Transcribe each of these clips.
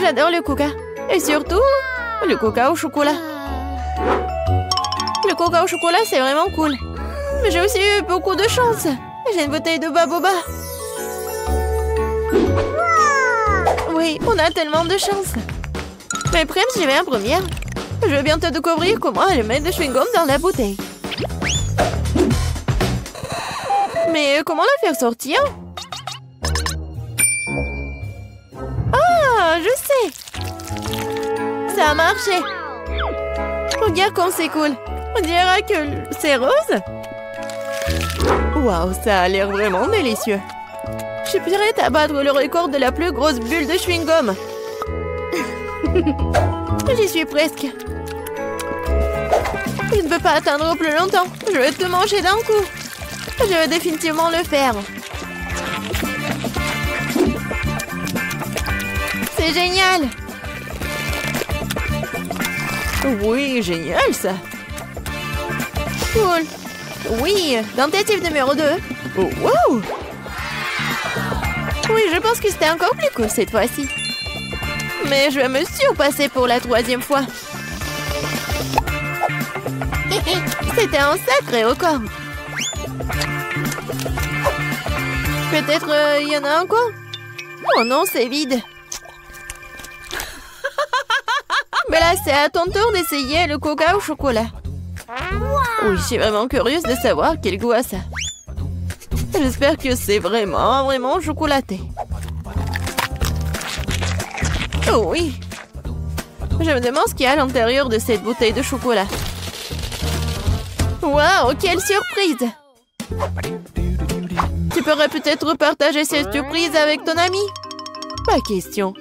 J'adore le coca. Et surtout, le coca au chocolat. Le coca au chocolat, c'est vraiment cool. Mais j'ai aussi eu beaucoup de chance. J'ai une bouteille de baboba. Oui, on a tellement de chance. Mais Prime, j'y vais en première. Je vais bientôt découvrir comment elle met de chewing-gum dans la bouteille. Mais comment la faire sortir? Ah, je sais. Ça a marché. Regarde comme c'est cool. On dirait que c'est rose. Waouh, ça a l'air vraiment délicieux. Je suis prête à battre le record de la plus grosse bulle de chewing-gum. J'y suis presque. Je ne peux pas attendre plus longtemps. Je vais tout manger d'un coup. Je vais définitivement le faire. C'est génial. Oui, génial ça. Cool. Oui, tentative numéro 2. Oh, wow. Oui, je pense que c'était encore plus cool cette fois-ci. Mais je vais me surpasser pour la 3e fois. C'était un sacré record. Peut-être il y en a encore? Oh non, c'est vide. Mais là, c'est à ton tour d'essayer le coca au chocolat. Oui, je suis vraiment curieuse de savoir quel goût a ça. J'espère que c'est vraiment chocolaté. Oh oui. Je me demande ce qu'il y a à l'intérieur de cette bouteille de chocolat. Waouh, quelle surprise! Tu pourrais peut-être partager cette surprise avec ton ami? Pas question.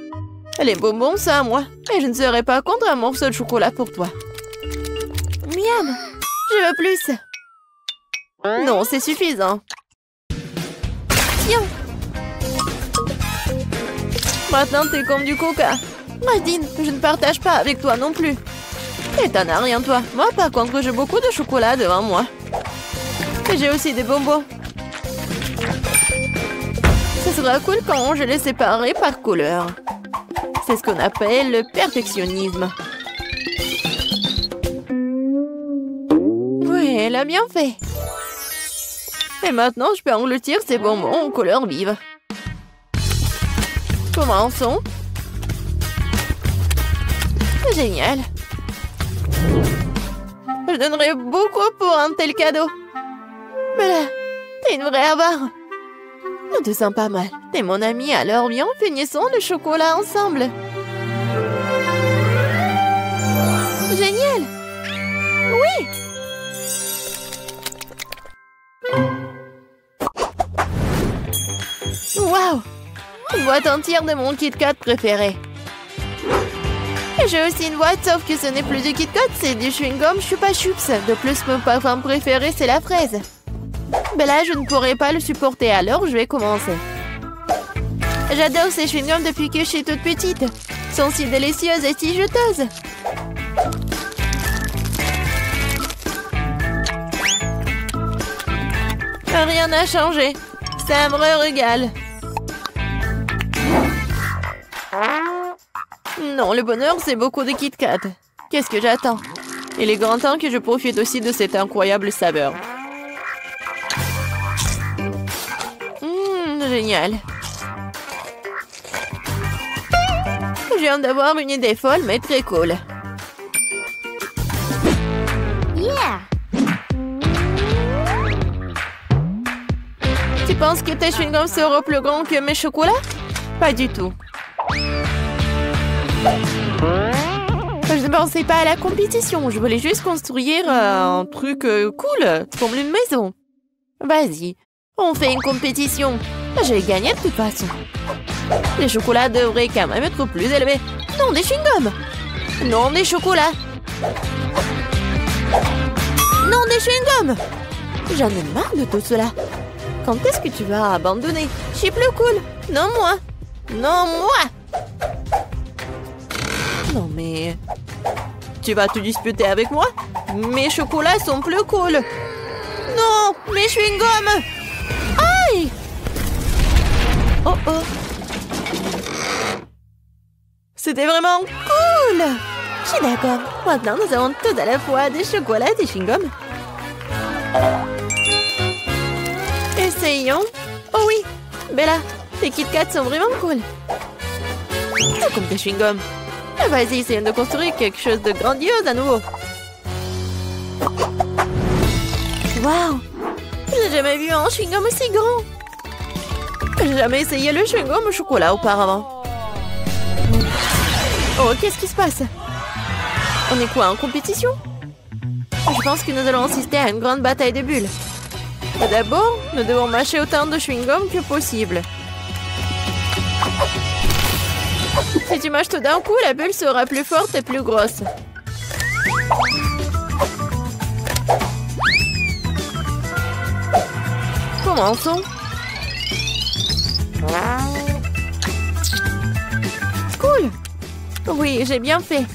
Les bonbons, ça à moi. Et je ne serais pas contre un morceau de chocolat pour toi. Miam! Je veux plus. Non, c'est suffisant. Tiens. Maintenant, t'es comme du coca. Nadine, je ne partage pas avec toi non plus. Et t'en as rien, toi. Moi, par contre, j'ai beaucoup de chocolat devant moi. Et j'ai aussi des bonbons. Ce sera cool quand je les séparerai par couleur. C'est ce qu'on appelle le perfectionnisme. Oui, elle a bien fait. Et maintenant, je peux engloutir ces bonbons en couleur vive. Commençons. Génial. Je donnerais beaucoup pour un tel cadeau. Mais là, t'es une vraie avare. On te sent pas mal. T'es mon ami, alors viens, finissons le chocolat ensemble. Génial. Oui. Waouh. Une boîte entière de mon Kit Kat préféré. J'ai aussi une boîte, sauf que ce n'est plus du Kit Kat, c'est du chewing-gum Chupa Chups. De plus, mon parfum préféré, c'est la fraise. Mais là, je ne pourrais pas le supporter, alors je vais commencer. J'adore ces chewing-gums depuis que je suis toute petite. Ils sont si délicieuses et si juteuses. Rien n'a changé. Ça me régale. Non, le bonheur, c'est beaucoup de Kit Kat. Qu'est-ce que j'attends? Il est grand temps que je profite aussi de cette incroyable saveur. Génial. Je viens d'avoir une idée folle, mais très cool. Yeah! Tu penses que tes chewing-gums seront plus grands que mes chocolats? Pas du tout. Je ne pensais pas à la compétition. Je voulais juste construire un truc cool, comme une maison. Vas-y, on fait une compétition. Je vais gagner de toute façon. Les chocolats devraient quand même être plus élevés. Non, des chewing-gums. Non, des chocolats. Non, des chewing-gums. J'en ai marre de tout cela. Quand est-ce que tu vas abandonner? Je suis plus cool. Non, moi. Non, moi. Non, mais... Tu vas te disputer avec moi? Mes chocolats sont plus cool. Non, mes chewing-gums. Aïe! Oh oh. C'était vraiment cool! Je suis d'accord. Maintenant, nous avons tout à la fois des chocolats et des chewing-gums. Essayons. Oh oui, Bella, tes Kit Kats sont vraiment cool. Tout comme tes chewing-gums. Vas-y, essayons de construire quelque chose de grandiose à nouveau. Waouh! J'ai jamais vu un chewing-gum aussi grand. J'ai jamais essayé le chewing-gum au chocolat auparavant. Oh, qu'est-ce qui se passe? On est quoi, en compétition? Je pense que nous allons assister à une grande bataille de bulles. Mais d'abord, nous devons mâcher autant de chewing-gum que possible. Si tu mâches tout d'un coup, la bulle sera plus forte et plus grosse. Commençons. Cool. Oui, j'ai bien fait.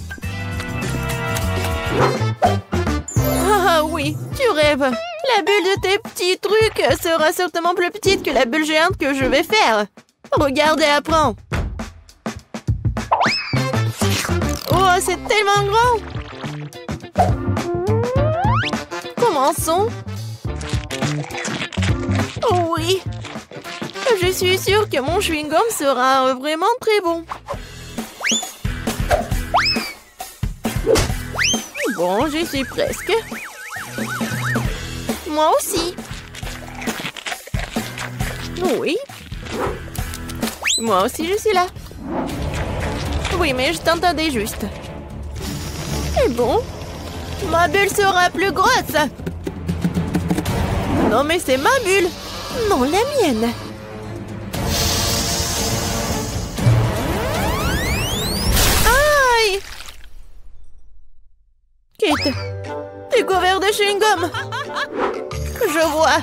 Ah oui, tu rêves. La bulle de tes petits trucs sera certainement plus petite que la bulle géante que je vais faire. Regarde et apprends. Oh, c'est tellement grand. Commençons. Oh oui. Je suis sûre que mon chewing-gum sera vraiment très bon. Bon, j'y suis presque. Moi aussi. Oui. Moi aussi, je suis là. Oui, mais je t'entendais juste. C'est bon. Ma bulle sera plus grosse. Non, mais c'est ma bulle. Non, la mienne. Aïe! Kate, t'es couvert de chewing-gum. Je vois.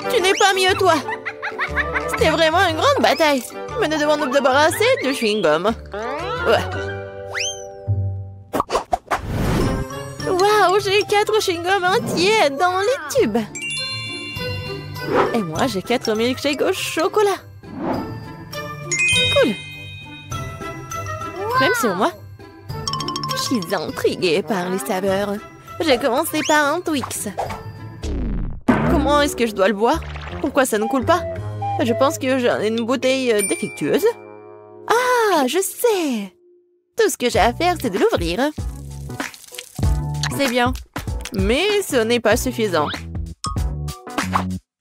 Tu n'es pas mieux, toi. C'était vraiment une grande bataille. Mais nous devons nous débarrasser de chewing-gum. Ouais. Waouh, j'ai 4 chewing-gums entiers dans les tubes. Et moi, j'ai 4 milkshakes au chocolat. Cool. Même sur moi. Je suis intriguée par les saveurs. J'ai commencé par un Twix. Comment est-ce que je dois le boire? Pourquoi ça ne coule pas? Je pense que j'ai une bouteille défectueuse. Ah, je sais. Tout ce que j'ai à faire, c'est de l'ouvrir. C'est bien. Mais ce n'est pas suffisant.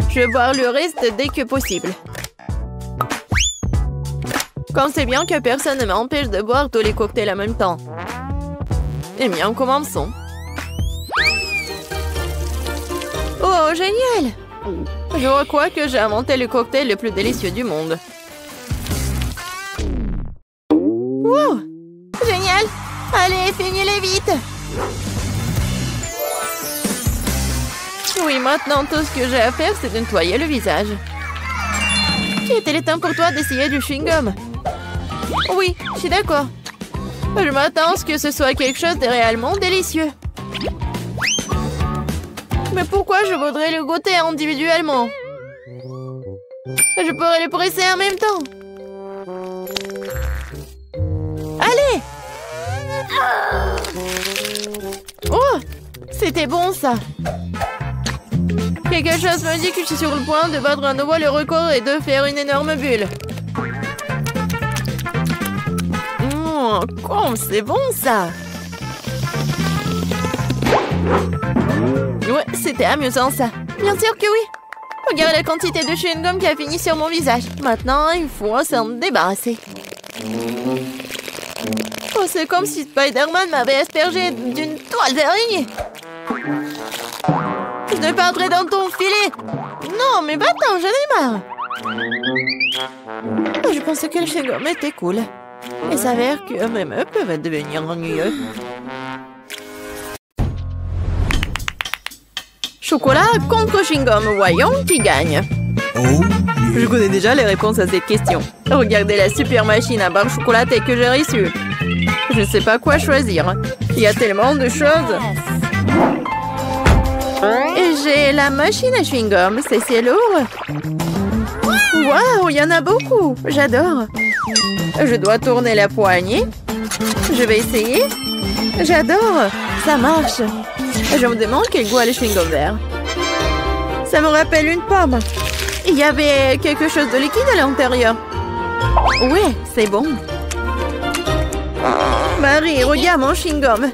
Je vais boire le reste dès que possible. Comme c'est bien que personne ne m'empêche de boire tous les cocktails en même temps. Eh bien, commençons. Oh, génial! Je crois que j'ai inventé le cocktail le plus délicieux du monde. Wow! Génial! Allez, finis-les vite! Oui, maintenant, tout ce que j'ai à faire, c'est de nettoyer le visage. Était-il temps pour toi d'essayer du chewing-gum? Oui, je suis d'accord. Je m'attends à ce que ce soit quelque chose de réellement délicieux. Mais pourquoi je voudrais le goûter individuellement? Je pourrais le presser en même temps. Allez! Oh! C'était bon, ça. Quelque chose me dit que je suis sur le point de battre à nouveau le record et de faire une énorme bulle. Comme c'est bon, ça! Ouais, c'était amusant, ça. Bien sûr que oui. Regarde la quantité de chewing-gum qui a fini sur mon visage. Maintenant, il faut s'en débarrasser. Oh, c'est comme si Spider-Man m'avait aspergé d'une toile d'araignée. Je ne perdrai dans ton filet. Non, mais va-t'en, j'en ai marre. Je pensais que le chewing-gum était cool. Il s'avère que même eux peuvent devenir ennuyeux. Chocolat contre chewing-gum, voyons qui gagne. Je connais déjà les réponses à cette question. Regardez la super machine à barre chocolatée que j'ai reçue. Je ne sais pas quoi choisir. Il y a tellement de choses. Et j'ai la machine à chewing-gum, c'est lourd. Waouh, il y en a beaucoup. J'adore. Je dois tourner la poignée. Je vais essayer. J'adore. Ça marche. Je me demande quel goût a le chewing-gum vert. Ça me rappelle une pomme. Il y avait quelque chose de liquide à l'intérieur. Ouais, c'est bon. Marie, regarde mon chewing-gum.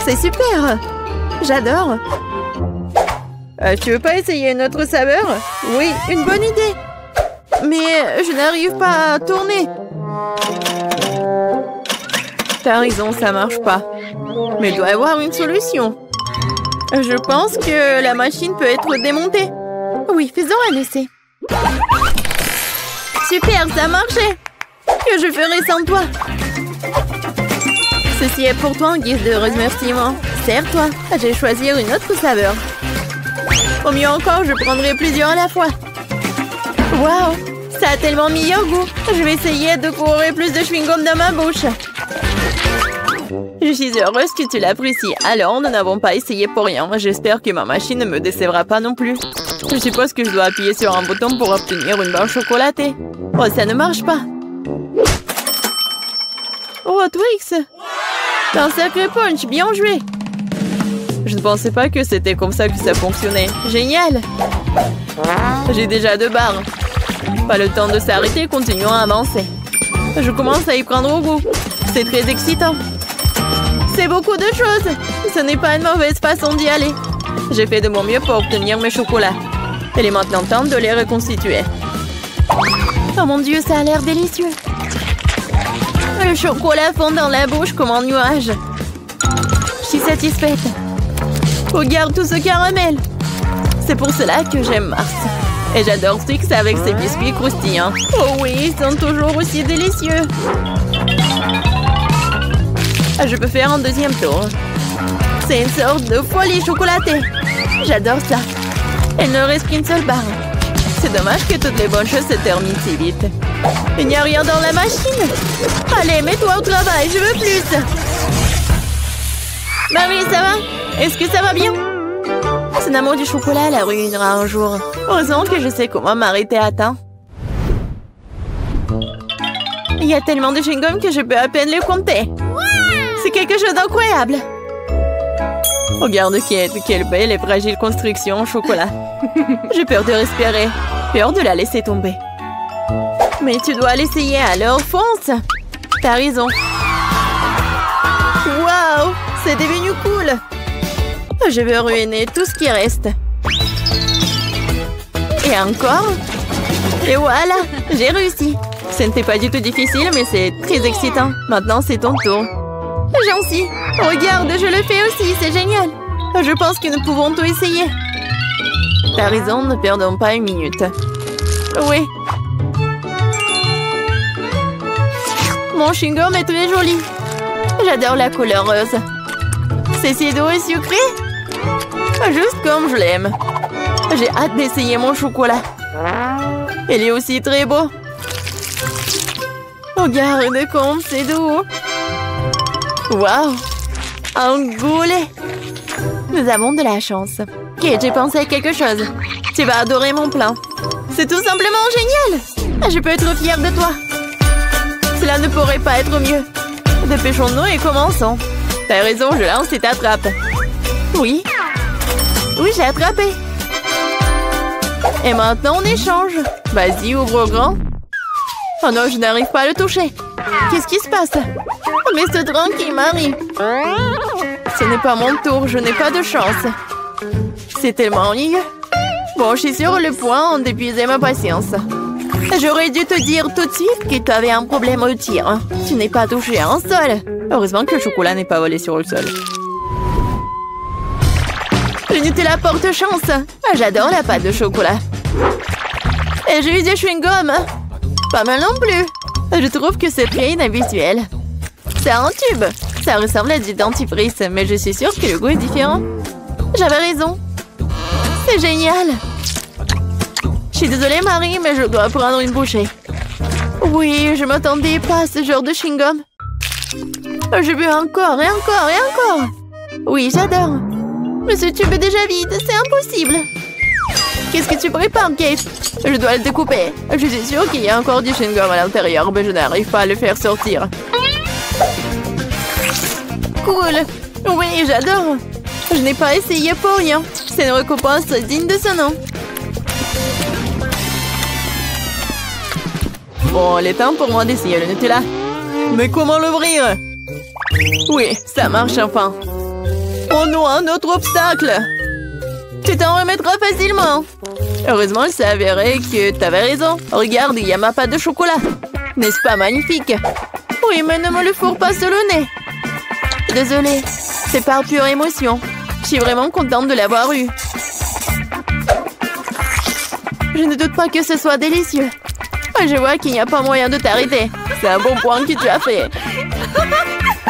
C'est super. J'adore. Tu veux pas essayer une autre saveur? Oui, une bonne idée. Mais je n'arrive pas à tourner. T'as raison, ça marche pas. Mais il doit y avoir une solution. Je pense que la machine peut être démontée. Oui, faisons un essai. Super, ça a marché. Que je ferai sans toi? Ceci est pour toi en guise de remerciement. Serre-toi, je vais choisir une autre saveur. Au mieux encore, je prendrai plusieurs à la fois. Waouh, ça a tellement meilleur goût. Je vais essayer de courir plus de chewing-gum dans ma bouche. Je suis heureuse que tu l'apprécies. Alors, nous n'avons pas essayé pour rien. J'espère que ma machine ne me décevra pas non plus. Je suppose que je dois appuyer sur un bouton pour obtenir une barre chocolatée. Oh, ça ne marche pas. Oh, Twix! T'as un sacré punch, bien joué! Je ne pensais pas que c'était comme ça que ça fonctionnait. Génial! J'ai déjà 2 barres. Pas le temps de s'arrêter, continuons à avancer. Je commence à y prendre au goût. C'est très excitant. C'est beaucoup de choses. Ce n'est pas une mauvaise façon d'y aller. J'ai fait de mon mieux pour obtenir mes chocolats. Il est maintenant temps de les reconstituer. Oh mon Dieu, ça a l'air délicieux. Le chocolat fond dans la bouche comme un nuage. Je suis satisfaite. Regarde tout ce caramel. C'est pour cela que j'aime Mars. Et j'adore Twix avec ses biscuits croustillants. Oh oui, ils sont toujours aussi délicieux. Je peux faire un deuxième tour. C'est une sorte de folie chocolatée. J'adore ça. Il ne reste qu'une seule barre. C'est dommage que toutes les bonnes choses se terminent si vite. Il n'y a rien dans la machine. Allez, mets-toi au travail, je veux plus. Marie, ça va? Est-ce que ça va bien? Son amour du chocolat la ruinera un jour. Heureusement que je sais comment m'arrêter à temps. Il y a tellement de chewing-gum que je peux à peine les compter. C'est quelque chose d'incroyable. Regarde quelle belle et fragile construction en chocolat. J'ai peur de respirer. Peur de la laisser tomber. Mais tu dois l'essayer, alors fonce. T'as raison. Waouh, c'est devenu cool. Je vais ruiner tout ce qui reste. Et encore. Et voilà, j'ai réussi. Ce n'était pas du tout difficile, mais c'est très excitant. Maintenant, c'est ton tour. Gentil. Regarde, je le fais aussi, c'est génial. Je pense que nous pouvons tout essayer. T'as raison, ne perdons pas une minute. Oui. Mon chewing-gum est très joli. J'adore la couleur rose. C'est si doux et sucré. Juste comme je l'aime. J'ai hâte d'essayer mon chocolat. Il est aussi très beau. Regarde comme c'est doux. Waouh! Un goulet! Nous avons de la chance. Ok, j'ai pensé à quelque chose. Tu vas adorer mon plan. C'est tout simplement génial! Je peux être fière de toi. Cela ne pourrait pas être mieux. Dépêchons-nous et commençons. T'as raison, je lance et t'attrape. Oui. Oui, j'ai attrapé. Et maintenant, on échange. Vas-y, ouvre grand. Oh non, je n'arrive pas à le toucher. Qu'est-ce qui se passe? Mais c'est tranquille, Marie. Ce n'est pas mon tour, je n'ai pas de chance. C'est tellement ennuyeux. Bon, je suis sur le point d'épuiser ma patience. J'aurais dû te dire tout de suite que tu avais un problème au tir. Tu n'es pas touché à un sol. Heureusement que le chocolat n'est pas volé sur le sol. Je ne te la porte chance. J'adore la pâte de chocolat. Et j'ai eu du chewing-gum. Pas mal non plus. Je trouve que c'est très inhabituel. C'est un tube. Ça ressemble à du dentifrice, mais je suis sûre que le goût est différent. J'avais raison. C'est génial. Je suis désolée, Marie, mais je dois prendre une bouchée. Oui, je m'attendais pas à ce genre de chewing-gum. Je veux encore et encore et encore. Oui, j'adore. Mais ce tube est déjà vide, c'est impossible. Qu'est-ce que tu prépares, Kate? Je dois le découper. Je suis sûre qu'il y a encore du chewing-gum à l'intérieur, mais je n'arrive pas à le faire sortir. Cool. Oui, j'adore. Je n'ai pas essayé pour rien. C'est une récompense digne de ce nom. Bon, il est temps pour moi d'essayer le Nutella. Mais comment l'ouvrir? Oui, ça marche enfin. Oh non, un autre obstacle. Tu t'en remettras facilement. Heureusement, il s'est avéré que tu avais raison. Regarde, il y a ma pâte de chocolat. N'est-ce pas magnifique? Oui, mais ne me le fourre pas sur le nez. Désolée, c'est par pure émotion. Je suis vraiment contente de l'avoir eu. Je ne doute pas que ce soit délicieux. Je vois qu'il n'y a pas moyen de t'arrêter. C'est un bon point que tu as fait.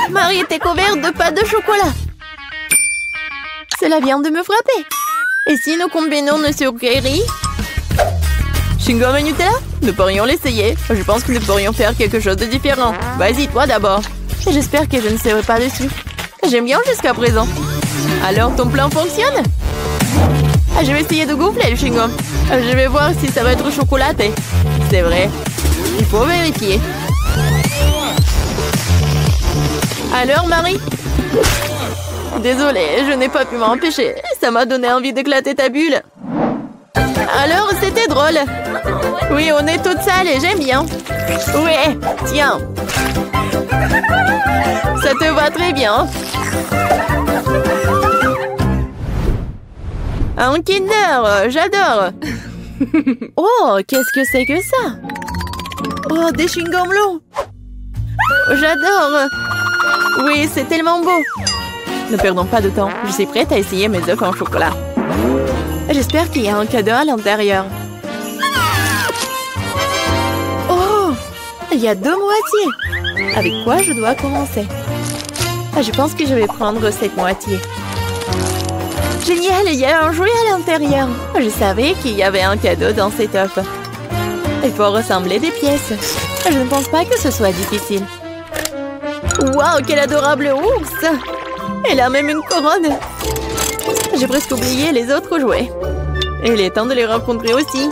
Marie était couverte de pâte de chocolat. Cela vient de me frapper. Et si nous combinons nos sucreries? Chewing-gum et Nutella? Nous pourrions l'essayer. Je pense que nous pourrions faire quelque chose de différent. Vas-y, toi d'abord. J'espère que je ne serai pas dessus. J'aime bien jusqu'à présent. Alors, ton plan fonctionne? Je vais essayer de gonfler le chewing-gum. Je vais voir si ça va être chocolaté. C'est vrai. Il faut vérifier. Alors, Marie? Désolée, je n'ai pas pu m'empêcher. Ça m'a donné envie d'éclater ta bulle. Alors, c'était drôle. Oui, on est toutes sales et j'aime bien. Ouais, tiens. Ça te va très bien. Un Kinder, j'adore. Oh, qu'est-ce que c'est que ça? Oh, des chewing-gums longs. J'adore. Oui, c'est tellement beau. Ne perdons pas de temps. Je suis prête à essayer mes œufs en chocolat. J'espère qu'il y a un cadeau à l'intérieur. Oh, il y a 2 moitiés. Avec quoi je dois commencer? Je pense que je vais prendre cette moitié. Génial, il y a un jouet à l'intérieur. Je savais qu'il y avait un cadeau dans cet œuf. Il faut ressembler des pièces. Je ne pense pas que ce soit difficile. Waouh, quel adorable ours! Elle a même une couronne. J'ai presque oublié les autres jouets. Et il est temps de les rencontrer aussi.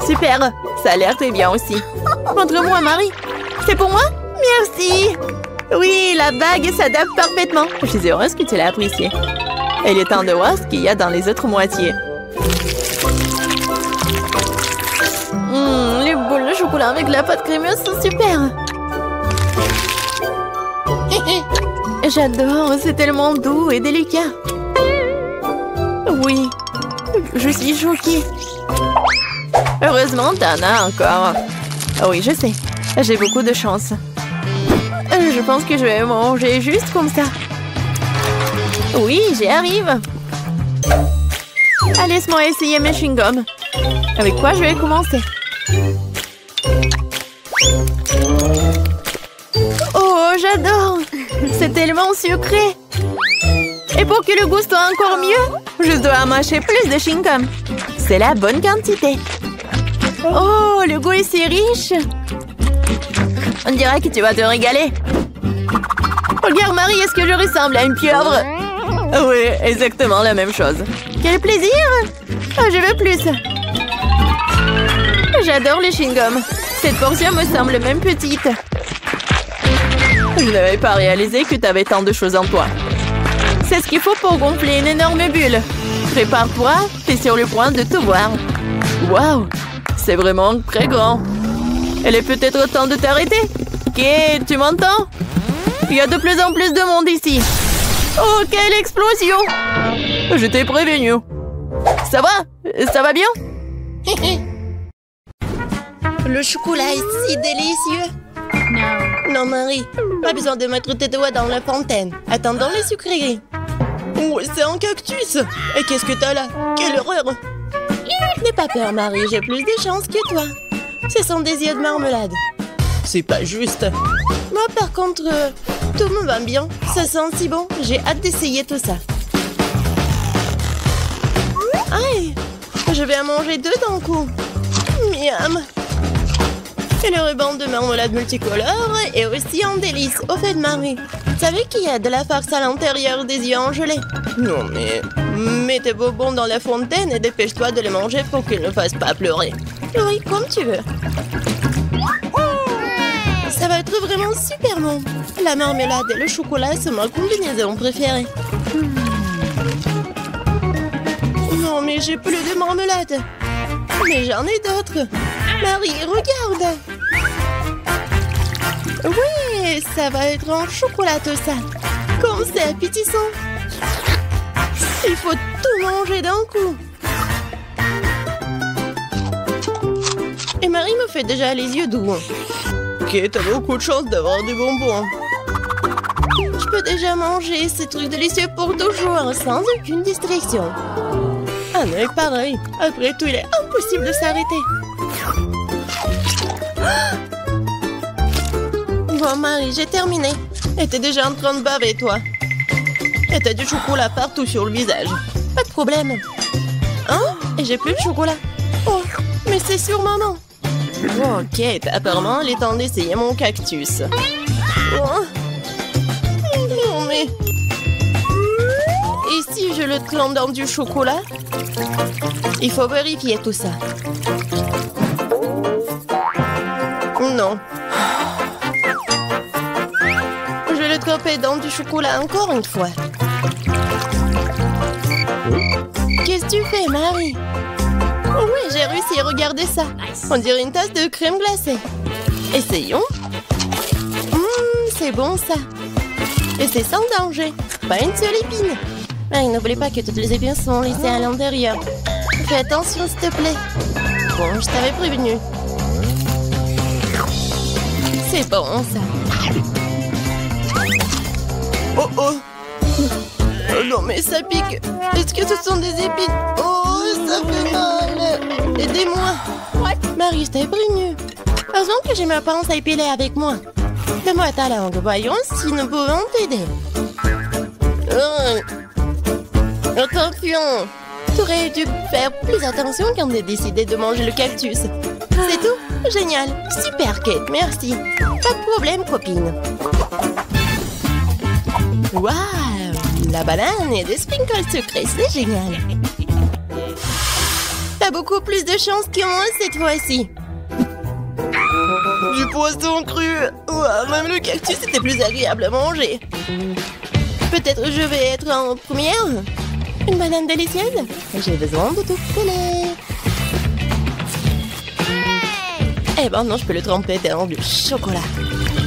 Super, ça a l'air très bien aussi. Montre-moi, Marie. C'est pour moi? Merci. Oui, la bague s'adapte parfaitement. Je suis heureuse que tu l'as appréciée. Et il est temps de voir ce qu'il y a dans les autres moitiés. Les boules de chocolat avec la pâte crémeuse sont super. J'adore, c'est tellement doux et délicat. Oui, je suis choquée. Heureusement, t'en as encore. Oui, je sais, j'ai beaucoup de chance. Je pense que je vais manger juste comme ça. Oui, j'y arrive. Allez, laisse-moi essayer mes chewing-gums. Avec quoi je vais commencer? Oh, j'adore! C'est tellement sucré! Et pour que le goût soit encore mieux, je dois mâcher plus de chewing-gum. C'est la bonne quantité. Oh, le goût est si riche! On dirait que tu vas te régaler. Regarde, Marie, est-ce que je ressemble à une pieuvre? Oui, exactement la même chose. Quel plaisir! Oh, je veux plus. J'adore les chewing-gums. Cette portion me semble même petite. Je n'avais pas réalisé que tu avais tant de choses en toi. C'est ce qu'il faut pour gonfler une énorme bulle. Prépare-toi, t'es sur le point de tout voir. Waouh, c'est vraiment très grand. Il est peut-être temps de t'arrêter. Ok, tu m'entends? Il y a de plus en plus de monde ici. Oh, quelle explosion! Je t'ai prévenu. Ça va? Ça va bien? Le chocolat est si délicieux. Non, Marie, pas besoin de mettre tes doigts dans la fontaine. Attendons les sucreries. Oh, c'est un cactus. Et qu'est-ce que t'as là? Quelle horreur! N'aie pas peur, Marie, j'ai plus de chance que toi. Ce sont des yeux de marmelade. C'est pas juste. Moi, par contre, tout me va bien. Ça sent si bon. J'ai hâte d'essayer tout ça. Aïe! Je vais en manger 2 d'un coup. Miam! Et le ruban de marmelade multicolore est aussi un délice au fait de Marie. Vous savez qu'il y a de la farce à l'intérieur des yeux en gelée? Non mais... Mets tes bonbons dans la fontaine et dépêche-toi de les manger pour qu'ils ne fassent pas pleurer. Oui, comme tu veux. Ça va être vraiment super bon. La marmelade et le chocolat sont ma combinaison préférée. Non mais j'ai plus de marmelade. Mais j'en ai d'autres. Marie, regarde. Oui, ça va être en chocolat tout ça. Comme c'est appétissant. Il faut tout manger d'un coup. Et Marie me fait déjà les yeux doux. Ok, t'as beaucoup de chance d'avoir des bonbons. Je peux déjà manger ces trucs délicieux pour toujours, sans aucune distraction. Un œil pareil. Après tout, il est impossible de s'arrêter. Bon, Marie, j'ai terminé. Et t'es déjà en train de baver, toi. Et t'as du chocolat partout sur le visage. Pas de problème. Hein? Et j'ai plus de chocolat. Oh, mais c'est sur maman. Ok, apparemment, il est temps d'essayer mon cactus. Oh. Non, mais... Et si je le trempe dans du chocolat? Il faut vérifier tout ça. Non. Je vais le tremper dans du chocolat encore une fois. Qu'est-ce que tu fais, Marie? Oh oui, j'ai réussi, regardez ça. On dirait une tasse de crème glacée. Essayons. C'est bon ça. Et c'est sans danger. Pas une seule épine. Marie, n'oublie pas que toutes les épines sont laissées à l'intérieur. Fais attention, s'il te plaît. Bon, je t'avais prévenu. C'est bon ça. Oh oh. Oh non mais ça pique. Est-ce que ce sont des épines? Oh, ça fait mal. Aidez-moi. Marie, je t'ai prévenu. Heureusement que j'ai ma pince à épiler avec moi. Donne-moi ta langue, voyons si nous pouvons t'aider. Attention. Tu aurais dû faire plus attention quand t'as décidé de manger le cactus. C'est tout? Génial. Super, Kate, merci. Pas de problème, copine. Waouh! La banane et des sprinkles sucrés, c'est génial. T'as beaucoup plus de chance que moi cette fois-ci. Du poisson cru. Ouah, même le cactus était plus agréable à manger. Peut-être je vais être en première. Une banane délicieuse. J'ai besoin de tout coller. Eh ben non, je peux le tremper dans du chocolat.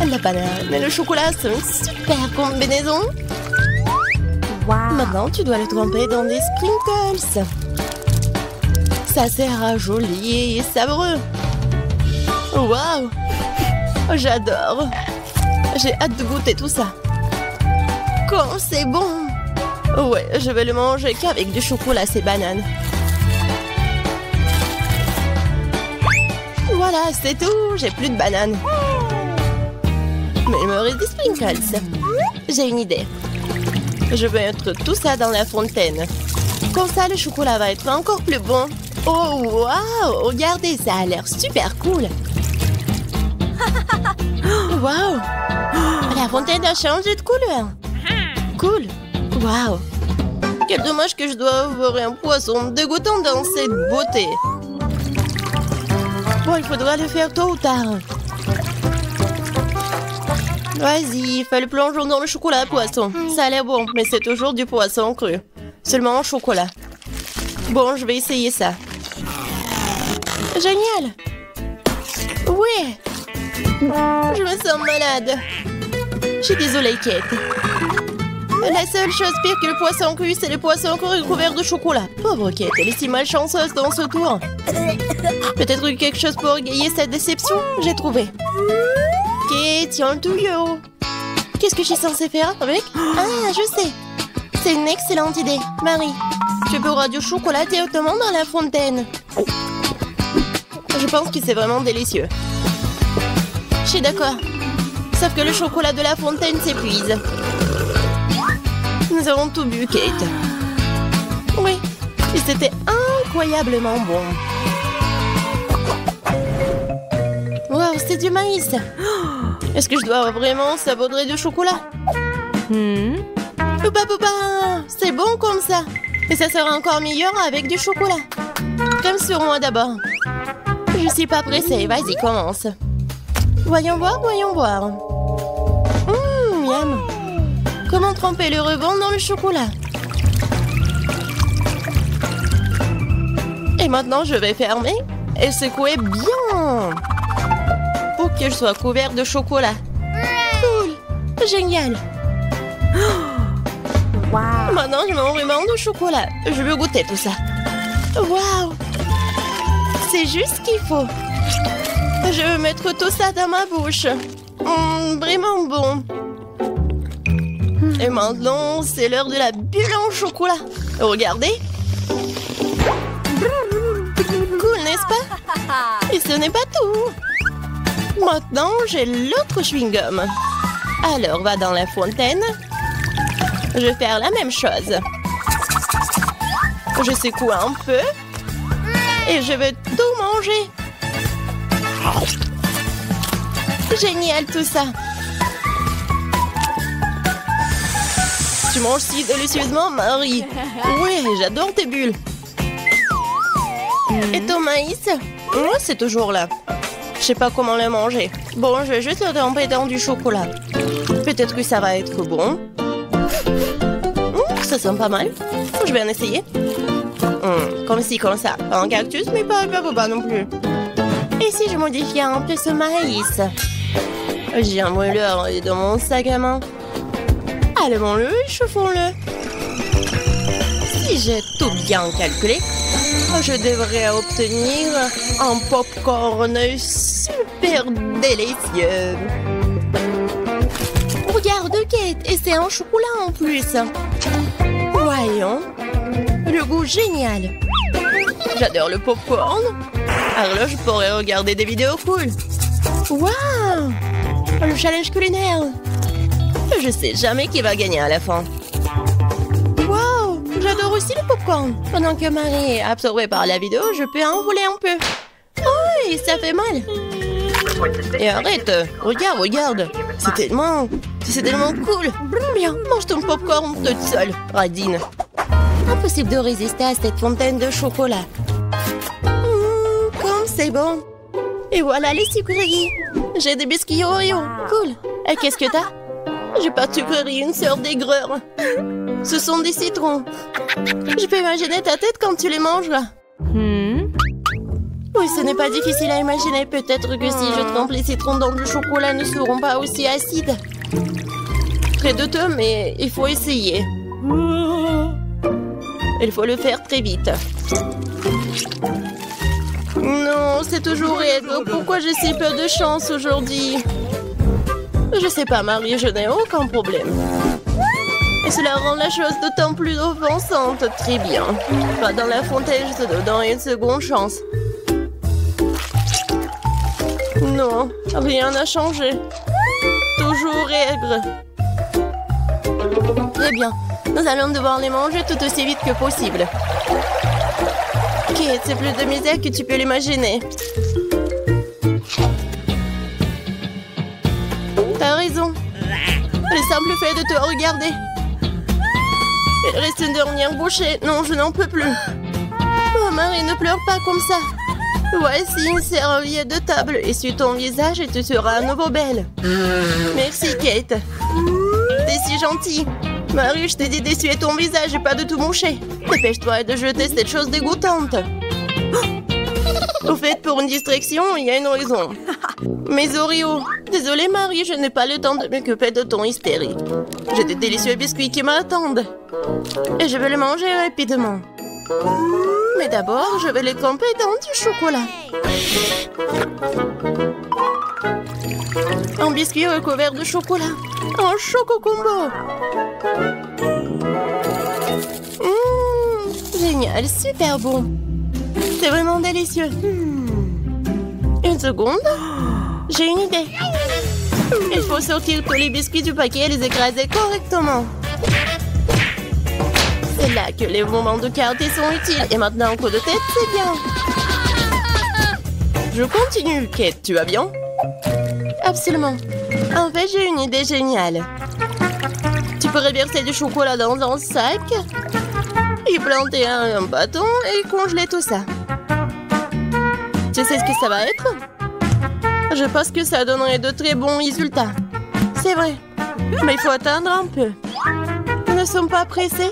La banane et le chocolat, c'est une super combinaison. Wow. Maintenant, tu dois le tremper dans des sprinkles. Ça sera joli et savoureux. Waouh! J'adore. J'ai hâte de goûter tout ça. Quand c'est bon! Ouais, je vais le manger qu'avec du chocolat, ces bananes. Voilà, c'est tout. J'ai plus de bananes. Mais il me reste des sprinkles. J'ai une idée. Je vais mettre tout ça dans la fontaine. Comme ça, le chocolat va être encore plus bon. Oh, waouh! Regardez, ça a l'air super cool. Waouh! La fontaine a changé de couleur. Cool. Waouh! Quel dommage que je dois avoir un poisson dégoûtant dans cette beauté. Bon, il faudra le faire tôt ou tard. Vas-y, fais le plongeon dans le chocolat poisson. Ça a l'air bon, mais c'est toujours du poisson cru. Seulement en chocolat. Bon, je vais essayer ça. Génial! Oui! Je me sens malade. Je suis désolée, Kate. La seule chose pire que le poisson cru, c'est le poisson cru couvert de chocolat. Pauvre Kate, elle est si malchanceuse dans ce tour. Peut-être quelque chose pour égayer cette déception? J'ai trouvé. Kate, tiens le tuyau. Qu'est-ce que je suis censée faire avec? Ah, je sais. C'est une excellente idée. Marie, tu beurras du chocolat directement dans la fontaine. Je pense que c'est vraiment délicieux. Je suis d'accord. Sauf que le chocolat de la fontaine s'épuise. Nous avons tout bu, Kate. Oui, et c'était incroyablement bon. Wow, c'est du maïs. Est-ce que je dois vraiment saupoudrer du chocolat? Poupa poupa, c'est bon comme ça. Et ça sera encore meilleur avec du chocolat. Comme sur moi d'abord. Je suis pas pressée, vas-y, commence. Voyons voir, voyons voir. Miam. Comment tremper le rebond dans le chocolat? Et maintenant, je vais fermer et secouer bien pour que je sois couvert de chocolat. Cool, génial. Wow. Maintenant, je mets un ruban de chocolat. Je veux goûter tout ça. Waouh, c'est juste ce qu'il faut. Je veux mettre tout ça dans ma bouche. Vraiment bon. Et maintenant, c'est l'heure de la bulle en chocolat. Regardez. Cool, n'est-ce pas? Et ce n'est pas tout. Maintenant, j'ai l'autre chewing-gum. Alors, va dans la fontaine. Je vais faire la même chose. Je secoue un peu. Et je vais tout manger. Génial tout ça. Tu manges si délicieusement, Marie. Oui, j'adore tes bulles. Et ton maïs? Moi, c'est toujours là. Je sais pas comment le manger. Bon, je vais juste le tremper dans du chocolat. Peut-être que ça va être bon. Ça sent pas mal. Je vais en essayer. Comme ci, comme ça. Pas un cactus, mais pas non plus. Et si je modifiais un peu ce maïs? J'ai un mouleur dans mon sac à main. Allumons-le et chauffons-le. Si j'ai tout bien calculé, je devrais obtenir un popcorn super délicieux. Regarde, Kate, et c'est un chocolat en plus. Voyons, le goût génial. J'adore le popcorn. Alors là, je pourrais regarder des vidéos cool. Waouh, le challenge culinaire. Je sais jamais qui va gagner à la fin. Waouh, j'adore aussi le popcorn. Pendant que Marie est absorbée par la vidéo, je peux en voler un peu. Oh, ça fait mal. Et arrête, regarde. C'est tellement cool. Bien, mange ton popcorn toute seule, radine. Impossible de résister à cette fontaine de chocolat. Comme c'est bon. Et voilà les sucreries. J'ai des biscuits Oreo. Cool. Et qu'est-ce que t'as? J'ai pas de sucrerie, une sœur d'aigreur. Ce sont des citrons. Je peux imaginer ta tête quand tu les mangeras. Oui, ce n'est pas difficile à imaginer. Peut-être que si je trempe les citrons dans du chocolat, ne seront pas aussi acides. Très douteux, mais il faut essayer. Il faut le faire très vite. Non, c'est toujours aigre. Pourquoi j'ai si peu de chance aujourd'hui? Je sais pas, Marie, je n'ai aucun problème. Et cela rend la chose d'autant plus offensante. Très bien. Va dans la fontaine, je te donne une seconde chance. Non, rien n'a changé. Toujours aigre. Très bien. Nous allons devoir les manger tout aussi vite que possible. Kate, c'est plus de misère que tu peux l'imaginer. T'as raison. Le simple fait de te regarder. Il reste une dernière bouchée. Non, je n'en peux plus. Oh, Marie, ne pleure pas comme ça. Voici une serviette de table. Essuie ton visage et tu seras à nouveau belle. Merci, Kate. T'es si gentille. Marie, je t'ai dit d'essuyer ton visage et pas de tout moucher. Dépêche-toi de jeter cette chose dégoûtante. Au fait, pour une distraction, il y a une raison. Mes Oreos. Désolée, Marie, je n'ai pas le temps de m'occuper de ton hystérie. J'ai des délicieux biscuits qui m'attendent. Et je vais les manger rapidement. Mais d'abord, je vais les tremper dans du chocolat. Un biscuit recouvert de chocolat. Un choco-combo. Génial, super bon. C'est vraiment délicieux. Une seconde. J'ai une idée. Il faut sortir tous les biscuits du paquet et les écraser correctement. C'est là que les moments de clarté sont utiles. Et maintenant, un coup de tête, c'est bien. Je continue. Kate, tu vas bien? Absolument. En fait, j'ai une idée géniale. Tu pourrais verser du chocolat dans un sac, y planter un bâton et congeler tout ça. Tu sais ce que ça va être? Je pense que ça donnerait de très bons résultats. C'est vrai. Mais il faut attendre un peu. Nous ne sommes pas pressés.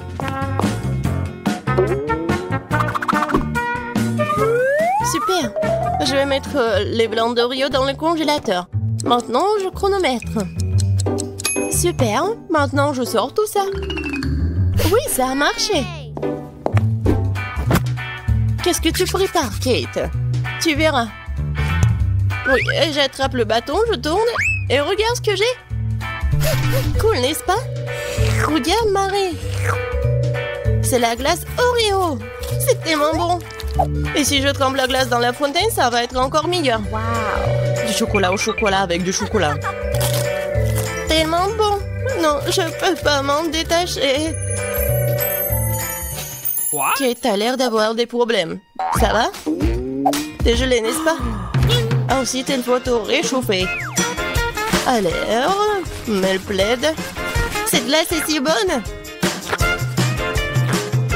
Super. Je vais mettre les blancs d'Oreo dans le congélateur. Maintenant, je chronomètre. Super. Maintenant, je sors tout ça. Oui, ça a marché. Qu'est-ce que tu prépares, Kate? Tu verras. Oui, j'attrape le bâton, je tourne et regarde ce que j'ai. Cool, n'est-ce pas? Regarde, Marie. C'est la glace Oreo. C'est tellement bon. Et si je trempe la glace dans la fontaine, ça va être encore meilleur. Wow. Du chocolat au chocolat avec du chocolat. Tellement bon. Non, je peux pas m'en détacher. What? Kate a l'air d'avoir des problèmes. Ça va? T'es gelé, n'est-ce pas? Ensuite, il faut tout réchauffer. Alors, mets le plaid. Cette glace est si bonne.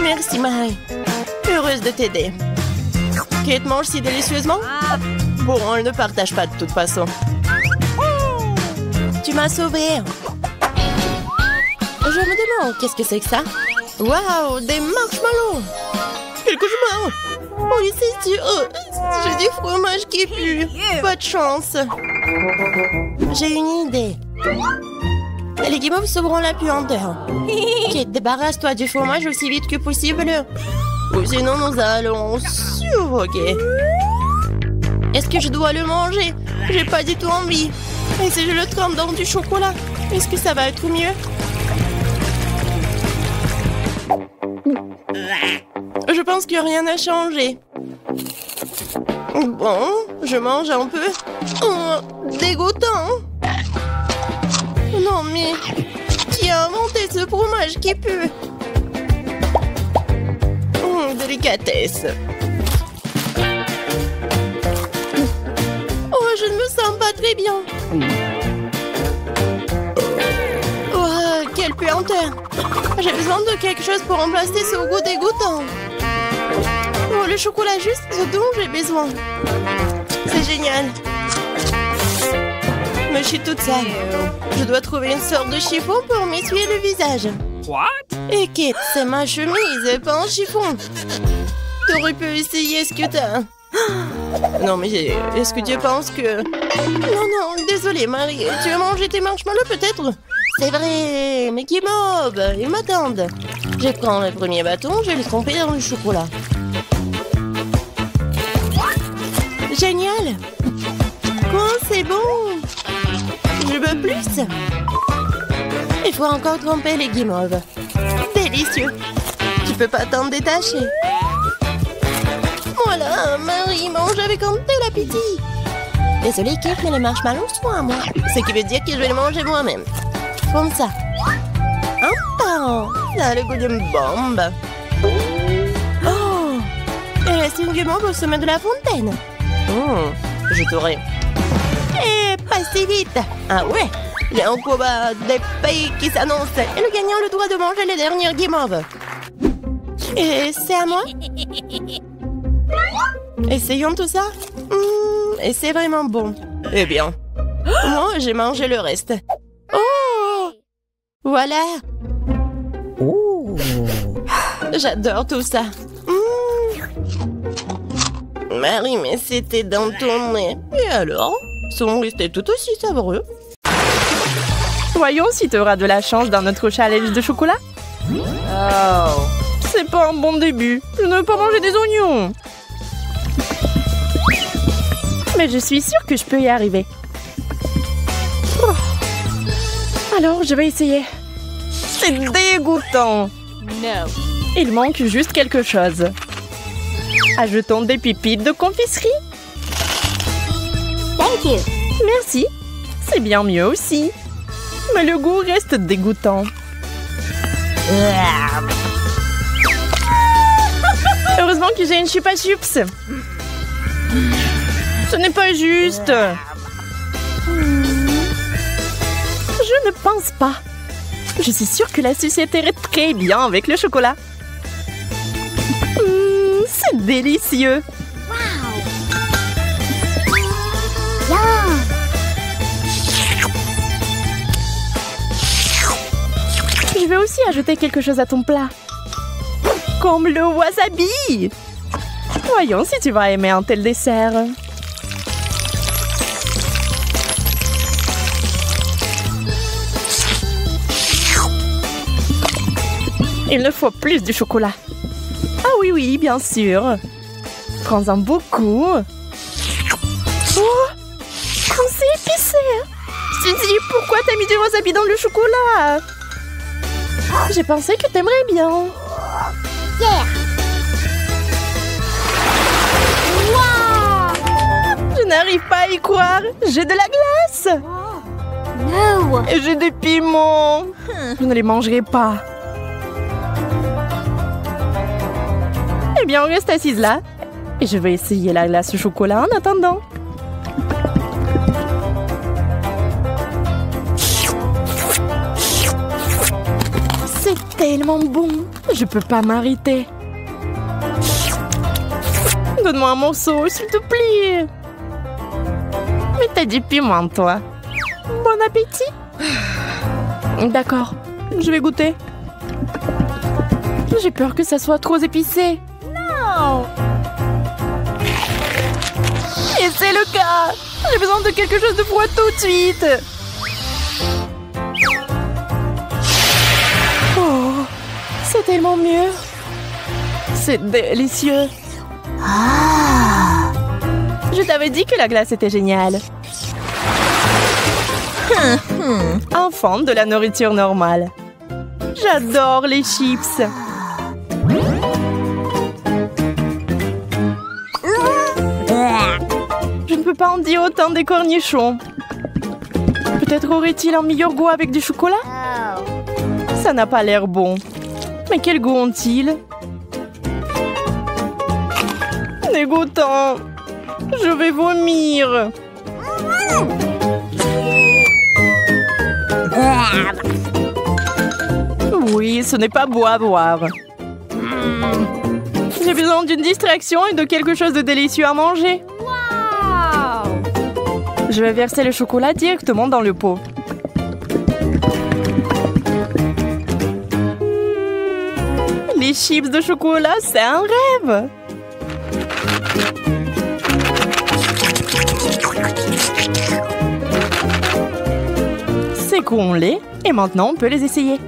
Merci, Marie. Heureuse de t'aider. Kate mange si délicieusement. Bon, elle ne partage pas de toute façon. Tu m'as sauvée. Je me demande, qu'est-ce que c'est que ça? Waouh, des marshmallows. Quel cauchemar. Oui, c'est sûr. J'ai du fromage qui pue. Pas de chance. J'ai une idée. Les guimauves sauveront la puanteur. Kate, débarrasse-toi du fromage aussi vite que possible. Ou sinon, nous allons suffoquer. Est-ce que je dois le manger? J'ai pas du tout envie. Et si je le trempe dans du chocolat, est-ce que ça va être mieux? Je pense que rien n'a changé. Bon, je mange un peu. Oh, dégoûtant. Non, mais qui a inventé ce fromage qui pue? Délicatesse. Oh, je ne me sens pas très bien. Oh, quelle puanteur. J'ai besoin de quelque chose pour remplacer ce goût dégoûtant. Oh, le chocolat juste ce dont j'ai besoin. C'est génial. Mais je suis toute sale. Je dois trouver une sorte de chiffon pour m'essuyer le visage. What? Et Kate, c'est ma chemise, pas un chiffon. T'aurais pu essayer ce que t'as. Non, mais est-ce que tu penses que... Non, désolée, Marie. Tu as mangé tes marshmallows, peut-être? C'est vrai, mais qui mob, ils m'attendent. Je prends le premier bâton, je vais le tremper dans le chocolat. Génial. Quoi, c'est bon. Je veux plus. Il faut encore tremper les guimauves. Délicieux. Tu peux pas t'en détacher. Voilà, Marie mange avec un tel appétit. Désolée, Kate, mais les marshmallows sont à moi. Ce qui veut dire que je vais les manger moi-même. Comme ça. Ça a le goût d'une bombe. Oh, il reste une guimauve au sommet de la fontaine. Je t'aurai. Et pas si vite. Ah ouais, j'ai un combat des pays qui s'annonce. Et le gagnant a le droit de manger les dernières guimauves. Et c'est à moi. Essayons tout ça. Et c'est vraiment bon. Eh bien, moi, j'ai mangé le reste. Oh, voilà. Oh, j'adore tout ça. Marie, mais c'était dans ton nez. Et alors? Sont restés tout aussi savoureux. Voyons si tu auras de la chance dans notre challenge de chocolat. Oh, c'est pas un bon début. Je ne veux pas manger des oignons. Mais je suis sûre que je peux y arriver. Oh. Alors, je vais essayer. C'est dégoûtant. No. Il manque juste quelque chose. Ajoutons des pépites de confiserie. Thank you. Merci. C'est bien mieux aussi. Mais le goût reste dégoûtant. Heureusement que j'ai une chupa chups. Ce n'est pas juste. Je ne pense pas. Je suis sûre que la sucette irait très bien avec le chocolat. C'est délicieux. Je vais aussi ajouter quelque chose à ton plat. Comme le wasabi. Voyons si tu vas aimer un tel dessert. Il nous faut plus de chocolat. Ah oui, oui, bien sûr. Prends-en beaucoup. Oh, comme c'est épicé. Suzy, pourquoi t'as mis du wasabi dans le chocolat? J'ai pensé que t'aimerais bien. Yeah. Wow. Je n'arrive pas à y croire. J'ai de la glace. No. Et j'ai des piments. Je ne les mangerai pas. Eh bien, on reste assise là. Et je vais essayer la glace au chocolat en attendant. C'est tellement bon. Je peux pas m'arrêter. Donne-moi un morceau, s'il te plaît. Mais t'as du piment, toi. Bon appétit. D'accord, je vais goûter. J'ai peur que ça soit trop épicé. Non. Et c'est le cas. J'ai besoin de quelque chose de froid tout de suite. Oh, c'est tellement mieux. C'est délicieux. Je t'avais dit que la glace était géniale. Enfant de la nourriture normale. J'adore les chips. Je ne peux pas en dire autant des cornichons. Peut-être aurait-il un meilleur goût avec du chocolat? Ça n'a pas l'air bon. Mais quel goût ont-ils? Dégoûtant. Je vais vomir. Oui, ce n'est pas beau à voir. J'ai besoin d'une distraction et de quelque chose de délicieux à manger. Je vais verser le chocolat directement dans le pot. Les chips de chocolat, c'est un rêve. Sécons-les et maintenant on peut les essayer.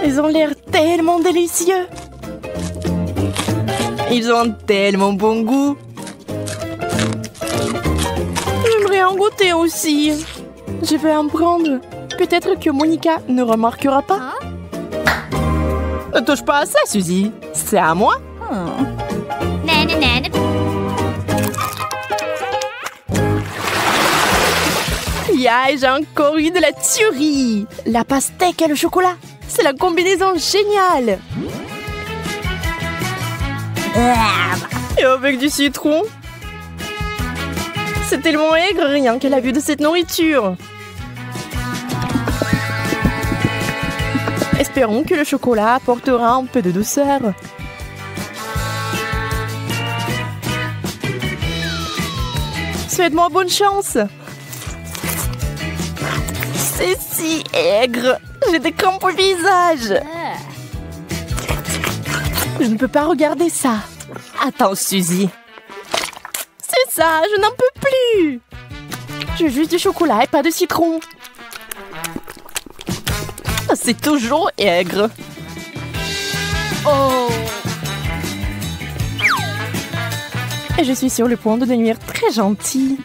Ils ont l'air tellement délicieux. Ils ont un tellement bon goût. J'aimerais en goûter aussi. Je vais en prendre. Peut-être que Monica ne remarquera pas. Ne touche pas à ça, Suzy. C'est à moi. Yeah, j'ai encore eu de la tuerie. La pastèque et le chocolat. C'est la combinaison géniale. Et avec du citron. C'est tellement aigre rien qu'à la vue de cette nourriture. Espérons que le chocolat apportera un peu de douceur. Souhaite-moi bonne chance. C'est si aigre. J'ai des crampes au visage. Je ne peux pas regarder ça. Attends, Suzy. C'est ça, je n'en peux plus. Je veux juste du chocolat et pas de citron. C'est toujours aigre. Oh. Et je suis sur le point de devenir très gentille.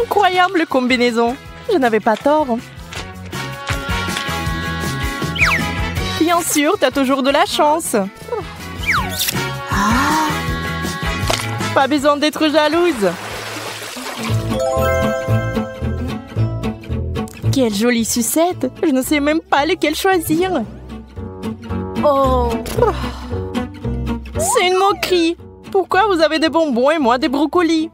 Incroyable combinaison. Je n'avais pas tort. Bien sûr, t'as toujours de la chance. Pas besoin d'être jalouse. Quelle jolie sucette. Je ne sais même pas lequel choisir. Oh. C'est une moquerie. Pourquoi vous avez des bonbons et moi des brocolis?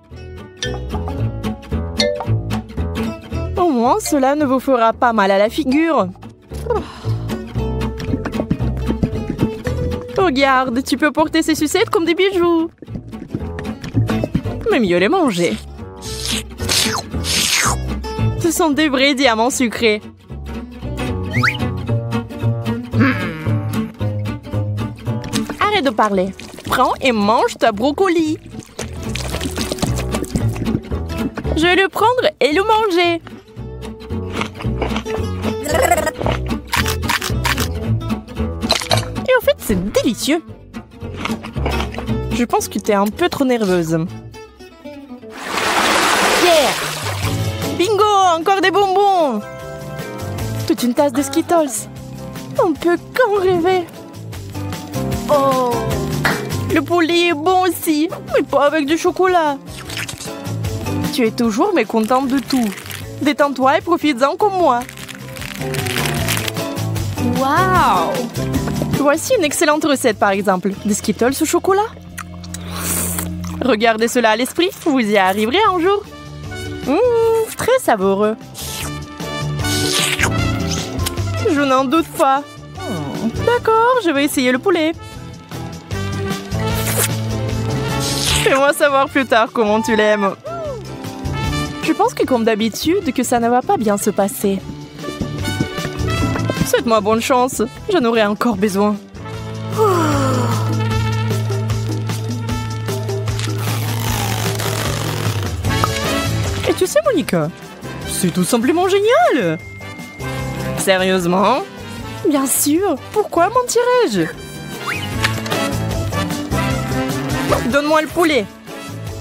Au moins, cela ne vous fera pas mal à la figure. Regarde, tu peux porter ces sucettes comme des bijoux. Mais mieux les manger. Ce sont des vrais diamants sucrés. Arrête de parler. Prends et mange ta brocoli. Je vais le prendre et le manger. Et en fait, c'est délicieux. Je pense que t'es un peu trop nerveuse. Yeah! Bingo! Encore des bonbons! Toute une tasse de Skittles. On peut qu'en rêver. Oh! Le poulet est bon aussi, mais pas avec du chocolat. Tu es toujours mécontente de tout. Détends-toi et profites-en comme moi. Waouh! Voici une excellente recette, par exemple. Des Skittles au chocolat. Regardez cela à l'esprit, vous y arriverez un jour. Très savoureux. Je n'en doute pas. D'accord, je vais essayer le poulet. Fais-moi savoir plus tard comment tu l'aimes. Je pense que comme d'habitude, que ça ne va pas bien se passer. Souhaite-moi bonne chance, j'en aurai encore besoin. Et tu sais, Monica, c'est tout simplement génial. Sérieusement? Bien sûr, pourquoi mentirais-je? Donne-moi le poulet.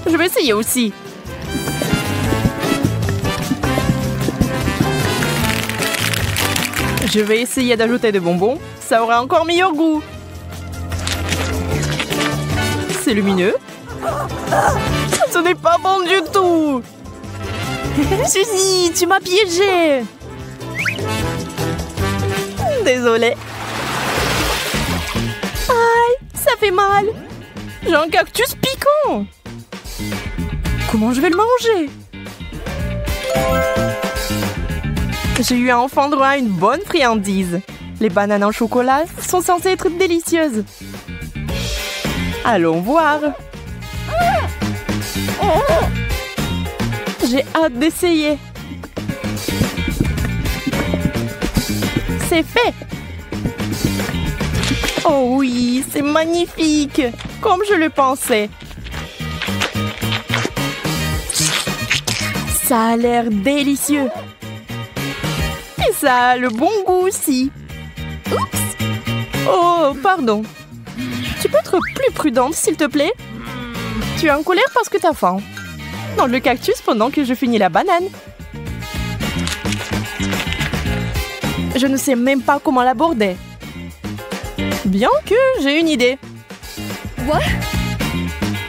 Je vais essayer aussi. Je vais essayer d'ajouter des bonbons. Ça aura encore meilleur goût. C'est lumineux. Ce n'est pas bon du tout. Suzy, tu m'as piégée. Désolée. Aïe, ça fait mal. J'ai un cactus piquant. Comment je vais le manger? J'ai eu enfin droit à une bonne friandise. Les bananes en chocolat sont censées être délicieuses. Allons voir. J'ai hâte d'essayer. C'est fait. Oh oui, c'est magnifique. Comme je le pensais. Ça a l'air délicieux. Et ça a le bon goût aussi. Oups. Oh, pardon. Tu peux être plus prudente, s'il te plaît? Tu es en colère parce que t'as faim. Dans le cactus pendant que je finis la banane. Je ne sais même pas comment l'aborder. Bien que j'ai une idée. What?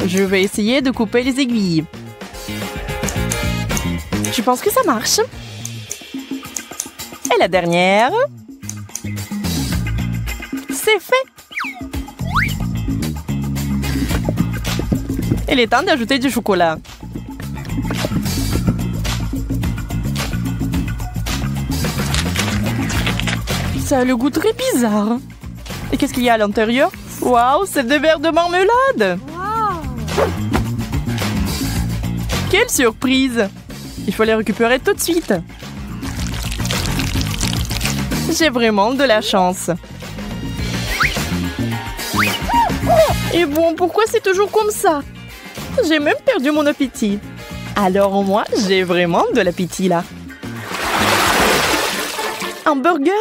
Je vais essayer de couper les aiguilles. Je pense que ça marche. Et la dernière. C'est fait. Il est temps d'ajouter du chocolat. Ça a le goût très bizarre. Et qu'est-ce qu'il y a à l'intérieur? Waouh, c'est des verres de marmelade! Wow. Quelle surprise! Il faut les récupérer tout de suite. J'ai vraiment de la chance. Et bon, pourquoi c'est toujours comme ça? J'ai même perdu mon appétit. Alors au moins, j'ai vraiment de l'appétit là. Un burger?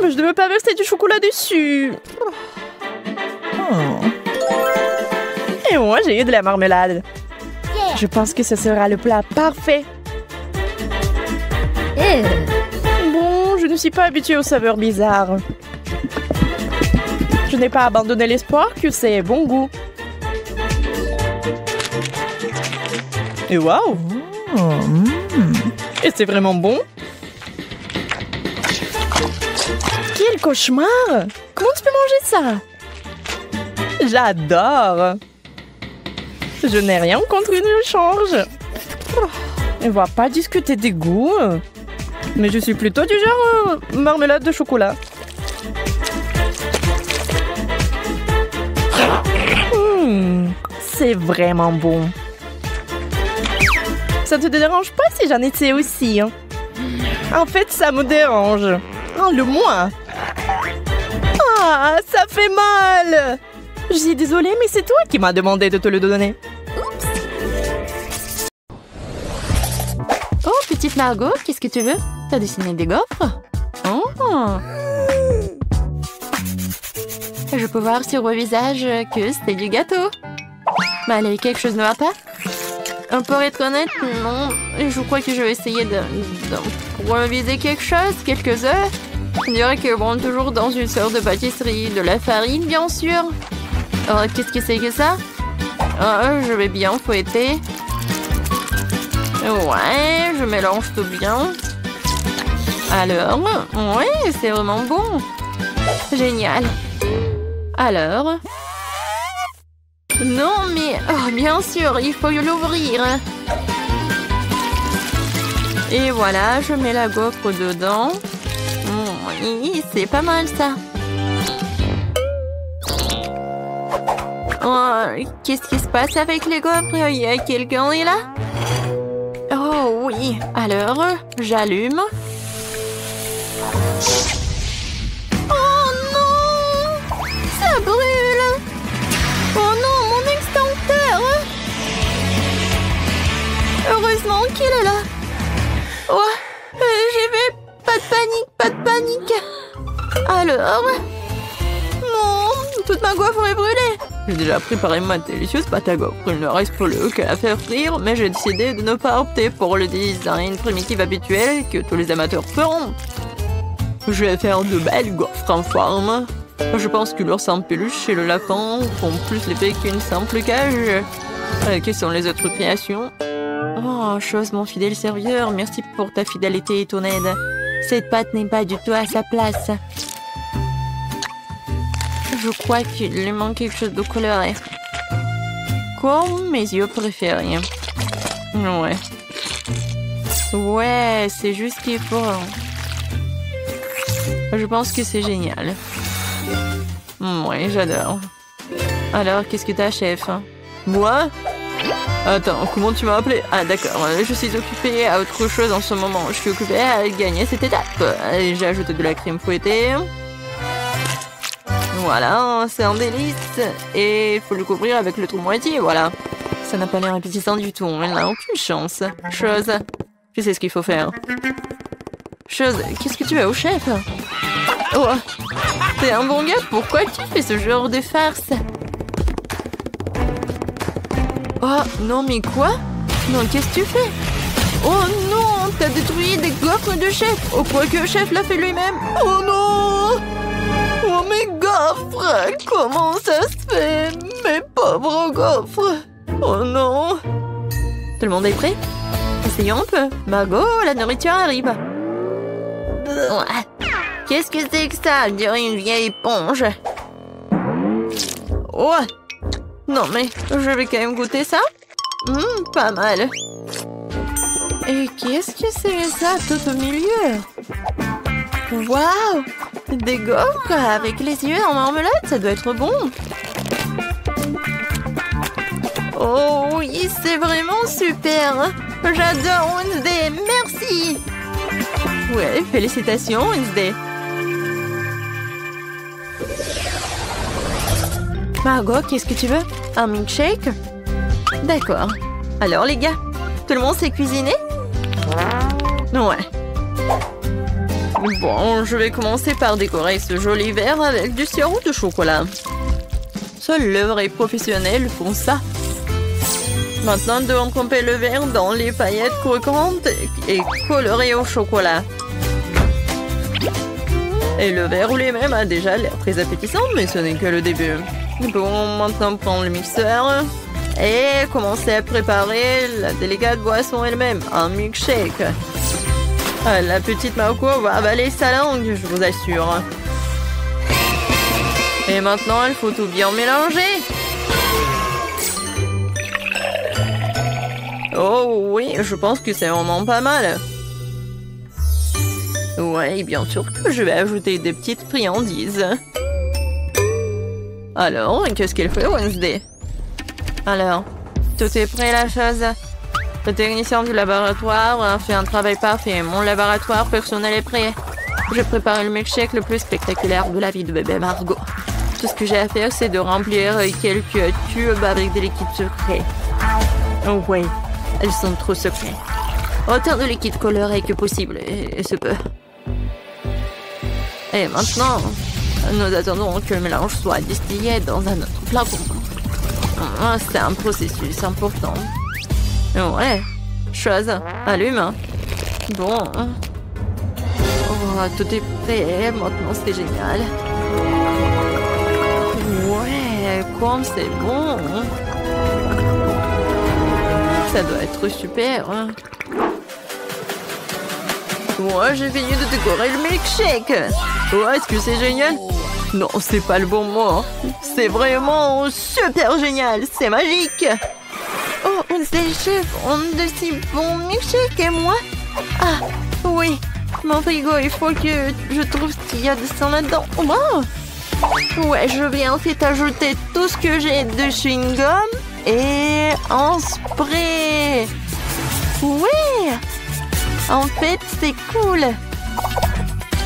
Mais je ne veux pas verser du chocolat dessus. Et moi, j'ai eu de la marmelade. Je pense que ce sera le plat parfait. Bon, je ne suis pas habituée aux saveurs bizarres. Je n'ai pas abandonné l'espoir que c'est bon goût. Et waouh! Et c'est vraiment bon. Quel cauchemar! Comment tu peux manger ça? J'adore! Je n'ai rien contre une change. On va pas discuter des goûts. Mais je suis plutôt du genre marmelade de chocolat. C'est vraiment bon. Ça te dérange pas si j'en étais aussi, hein? En fait, ça me dérange. Le moi. Ah, ça fait mal. Je suis désolée, mais c'est toi qui m'as demandé de te le donner. Oh, petite Margot, qu'est-ce que tu veux? T'as dessiné des gaufres? Oh! Je peux voir sur vos visages que c'était du gâteau. Mais allez, quelque chose ne va pas? Pour être honnête, non. Je crois que je vais essayer d'improviser quelque chose, quelques œufs. On dirait que bon, toujours dans une sorte de pâtisserie, de la farine, bien sûr. Alors, qu'est-ce que c'est que ça? Je vais bien fouetter. Ouais, je mélange tout bien. Alors, ouais, c'est vraiment bon. Génial. Alors... Non, mais... Oh, bien sûr, il faut l'ouvrir. Et voilà, je mets la gaufre dedans. Oui, c'est pas mal, ça. Oh, qu'est-ce qui se passe avec les gaufres? Il y a quelqu'un est là? Oh, oui. Alors, j'allume. Oh, non! Ça brûle! Oh non, mon extincteur! Heureusement qu'il est là. Oh, j'y vais. Pas de panique. Alors? Non, toute ma gaufre est brûlée. J'ai déjà préparé ma délicieuse pâte à gaufre. Il ne reste plus qu'à la faire frire, mais j'ai décidé de ne pas opter pour le design primitif habituel que tous les amateurs feront. Je vais faire de belles gaufres en forme. Je pense que l'ours en peluche et le lapin font plus l'effet qu'une simple cage. Quelles sont les autres créations? Oh, chose, mon fidèle serviteur, merci pour ta fidélité et ton aide. Cette pâte n'est pas du tout à sa place. Je crois qu'il lui manque quelque chose de coloré. Comme mes yeux préférés. Ouais. Ouais, c'est juste ce qu'il faut. Je pense que c'est génial. Ouais, j'adore. Alors, qu'est-ce que t'as, chef? Moi? Attends, comment tu m'as appelé? Ah, d'accord, je suis occupée à autre chose en ce moment. Je suis occupée à gagner cette étape. J'ai ajouté de la crème fouettée. Voilà, c'est un délice. Et il faut le couvrir avec le trou moitié, voilà. Ça n'a pas l'air appétissant du tout, elle n'a aucune chance. Chose, je sais ce qu'il faut faire. Chose, qu'est-ce que tu as au chef? Oh, t'es un bon gars, pourquoi tu fais ce genre de farce? Oh, non, mais quoi? Non, qu'est-ce que tu fais? Oh non, t'as détruit des gaufres de chef. Oh, quoi que le chef l'a fait lui-même. Oh non! Oh, mes gaufres! Comment ça se fait? Mes pauvres gaufres! Oh non! Tout le monde est prêt? Essayons un peu. Margot, la nourriture arrive. Qu'est-ce que c'est que ça? On dirait une vieille éponge. Oh! Non, mais je vais quand même goûter ça. Pas mal. Et qu'est-ce que c'est ça tout au milieu? Waouh! Des gaufres avec les yeux en marmelade, ça doit être bon. Oh oui, c'est vraiment super. J'adore Wednesday, merci. Ouais, félicitations Wednesday. Margot, qu'est-ce que tu veux? Un milkshake? D'accord. Alors les gars, tout le monde sait cuisiner? Ouais. Bon, je vais commencer par décorer ce joli verre avec du sirop de chocolat. Seuls les vrais professionnels font ça. Maintenant, nous devons tremper le verre dans les paillettes croquantes et colorées au chocolat. Et le verre lui-même a déjà l'air très appétissant, mais ce n'est que le début. Bon, maintenant prendre le mixeur et commencer à préparer la délicate boisson elle-même, un milkshake. La petite Margot va avaler sa langue, je vous assure. Et maintenant, il faut tout bien mélanger. je pense que c'est vraiment pas mal. Ouais, bien sûr que je vais ajouter des petites friandises. Alors, qu'est-ce qu'elle fait, Wednesday? Alors, tout est prêt, la chose? Le technicien du laboratoire a fait un travail parfait. Mon laboratoire personnel est prêt. Je prépare le milkshake le plus spectaculaire de la vie de bébé Margot. Tout ce que j'ai à faire, c'est de remplir quelques tubes avec des liquides secrets. Oh oui, elles sont trop secrets. Autant de liquide coloré que possible, et ce peu. Et maintenant, nous attendons que le mélange soit distillé dans un autre flacon. C'est un processus important. Ouais, chose, allume. Bon. Oh, tout est prêt, maintenant c'est génial. Ouais, comme c'est bon. Ça doit être super. Moi, j'ai fini de décorer le milkshake. Oh, est-ce que c'est génial? Non, c'est pas le bon mot. C'est vraiment super génial. C'est magique. Oh, c'est le chef. On de si bon milkshake et moi? Ah, oui. Mon frigo, il faut que je trouve ce qu'il y a de sang là-dedans. Oh, ouais, je vais en fait ajouter tout ce que j'ai de chewing-gum et en spray. Ouais. En fait, c'est cool.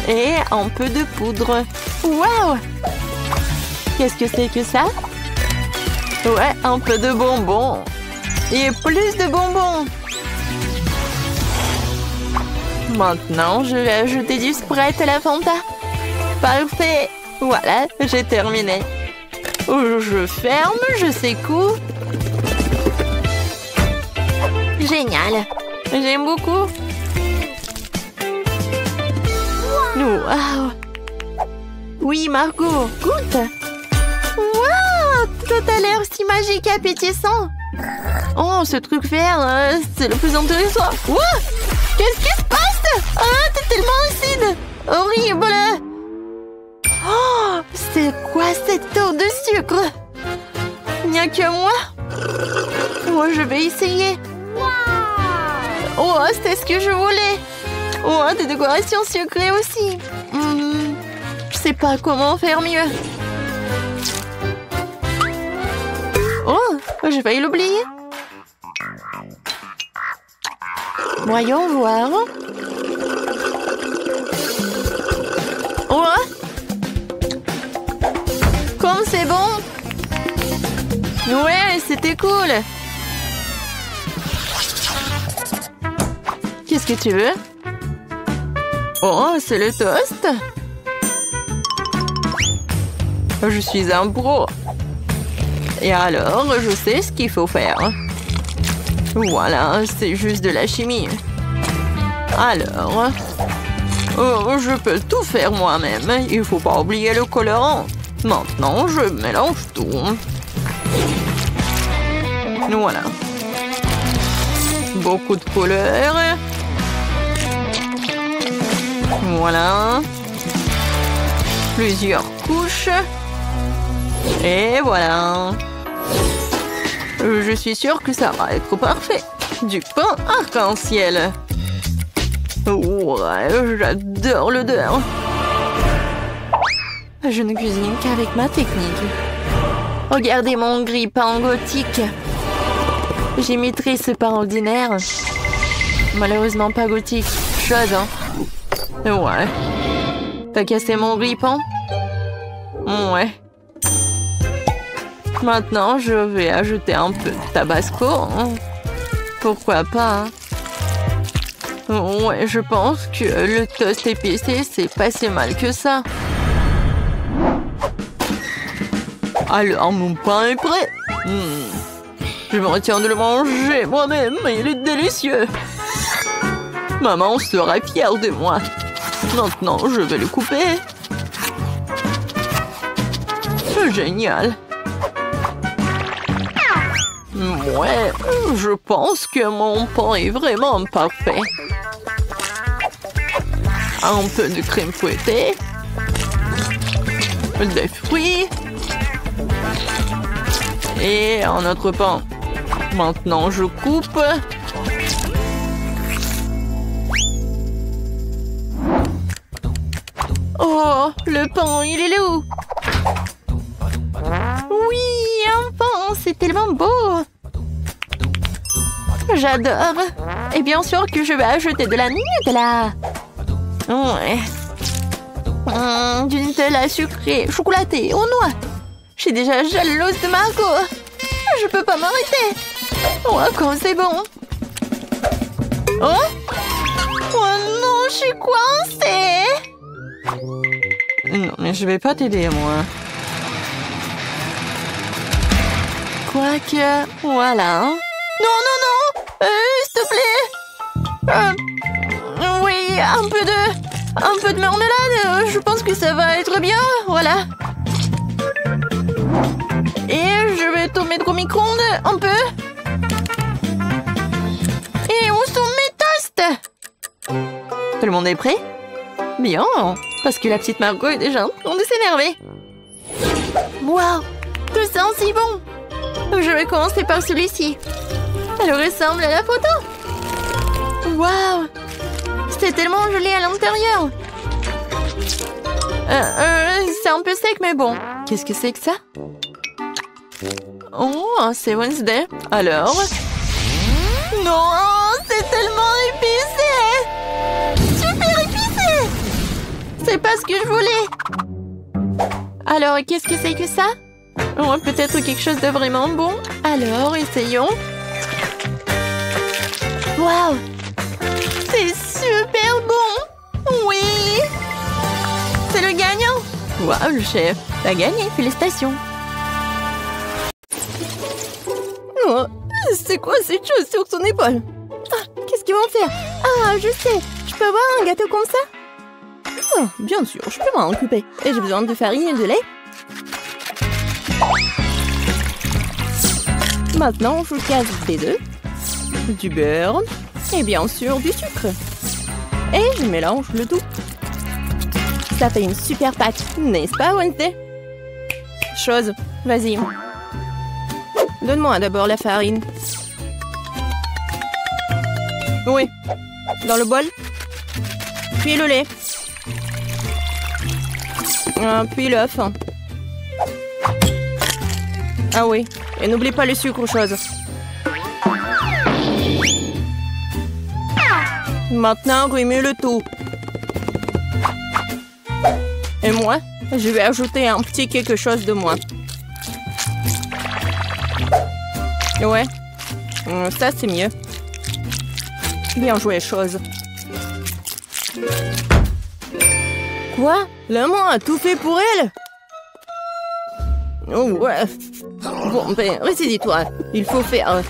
Et un peu de poudre. Waouh! Qu'est-ce que c'est que ça? Ouais, un peu de bonbons. Et plus de bonbons. Maintenant, je vais ajouter du Sprite à la Fanta. Parfait. Voilà, j'ai terminé. Je ferme, je secoue. Génial. J'aime beaucoup. Wow. Oui, Margot, goûte. Wow, tout a l'air si magique et appétissant. Oh, ce truc vert, c'est le plus intéressant. Wow, qu'est-ce qui se passe? Ah, t'es tellement acide. Horrible. Oh, c'est quoi cette eau de sucre? Il n'y a que moi. Oh, je vais essayer. Oh, c'est ce que je voulais. Oh, des décorations sucrées aussi. Je sais pas comment faire mieux. Oh, j'ai failli l'oublier. Voyons voir. Oh, comme c'est bon. Ouais, c'était cool. Qu'est-ce que tu veux? Oh, c'est le toast. Je suis un pro. Et alors, je sais ce qu'il faut faire. Voilà, c'est juste de la chimie. Alors, je peux tout faire moi-même. Il faut pas oublier le colorant. Maintenant, je mélange tout. Voilà. Beaucoup de couleurs. Voilà. Plusieurs couches. Et voilà. Je suis sûre que ça va être parfait. Du pain arc-en-ciel. Ouais, j'adore l'odeur. Je ne cuisine qu'avec ma technique. Regardez mon grille-pain gothique. J'imiterai ce pain ordinaire. Malheureusement pas gothique. Chose, hein. Ouais. T'as cassé mon grille-pain? Ouais. Maintenant, je vais ajouter un peu de tabasco. Pourquoi pas? Ouais, je pense que le toast épicé, c'est pas si mal que ça. Alors, mon pain est prêt. Je me retiens de le manger moi-même. Il est délicieux. Maman sera fière de moi. Maintenant, je vais le couper. Génial. Ouais, je pense que mon pain est vraiment parfait. Un peu de crème fouettée. Des fruits. Et un autre pain. Maintenant, je coupe. Oh, le pain, il est là où? Oui, un pain, c'est tellement beau. J'adore. Et bien sûr que je vais ajouter de la Nutella. Ouais. Du Nutella sucré, chocolaté, aux noix. Je suis déjà jalouse de Margot. Je peux pas m'arrêter. Oh, comme c'est bon. Oh? Oh non, je suis coincée. Non, mais je vais pas t'aider, moi. Quoique, voilà. Non, non, non. S'il te plaît. Oui, un peu de marmelade. Je pense que ça va être bien. Voilà. Et je vais te mettre au micro-ondes un peu. Et où sont mes toasts? Tout le monde est prêt? Bien, parce que la petite Margot est déjà en train de s'énerver. Waouh, tout ça si bon. Je vais commencer par celui-ci. Elle ressemble à la photo. Waouh, c'est tellement joli à l'intérieur. C'est un peu sec, mais bon. Qu'est-ce que c'est que ça? Oh, c'est Wednesday. Alors? Non, c'est tellement épicé. Super épicé. C'est pas ce que je voulais. Alors, qu'est-ce que c'est que ça? Oh, peut-être quelque chose de vraiment bon. Alors, essayons. Waouh! C'est super bon! Oui! C'est le gagnant! Waouh, le chef! T'as gagné, félicitations! Oh, c'est quoi cette chose sur son épaule? Ah, qu'est-ce qu'ils vont faire? Ah, je sais! Je peux avoir un gâteau comme ça? Oh, bien sûr, je peux m'en occuper. Et j'ai besoin de farine et de lait. Maintenant, je casse des œufs, du beurre et bien sûr du sucre. Et je mélange le tout. Ça fait une super pâte, n'est-ce pas, Wednesday? Chose, vas-y. Donne-moi d'abord la farine. Oui, dans le bol. Puis le lait. Puis l'œuf. Ah oui, et n'oublie pas le sucre, chose. Maintenant, remue le tout. Et moi, je vais ajouter un petit quelque chose de moi. Ouais, ça c'est mieux. Bien joué, chose. Quoi? La main a tout fait pour elle? Oh ouais. Bon, ben, ressaisis-toi. Il faut faire...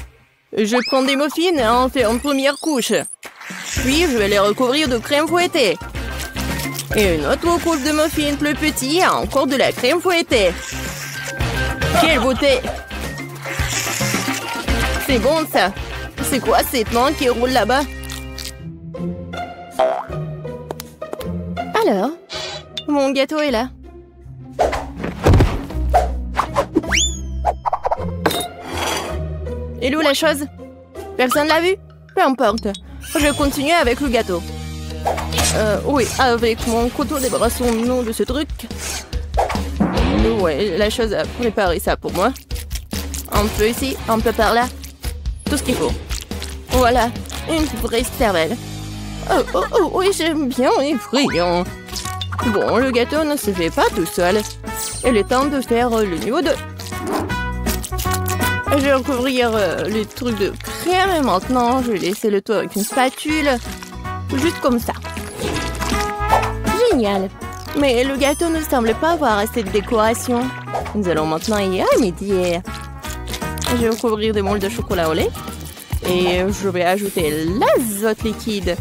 Je prends des muffins et en fais une première couche. Puis, je vais les recouvrir de crème fouettée. Et une autre couche de muffins plus petit et encore de la crème fouettée. Quelle beauté! C'est bon, ça. C'est quoi cette main qui roule là-bas? Alors, mon gâteau est là. Et où la chose? Personne l'a vu? Peu importe. Je continue avec le gâteau. Oui, avec mon couteau, débarrassons-nous de ce truc. Ouais, la chose a préparé ça pour moi. Un peu ici, un peu par là. Tout ce qu'il faut. Voilà, une vraie cervelle. Oh, oui, j'aime bien les friands. Bon, le gâteau ne se fait pas tout seul. Il est temps de faire le niveau 2. Je vais recouvrir les trucs de crème et maintenant je vais laisser le tout avec une spatule. Juste comme ça. Génial. Mais le gâteau ne semble pas avoir assez de décoration. Nous allons maintenant y remédier. Je vais recouvrir des moules de chocolat au lait. Et je vais ajouter l'azote liquide.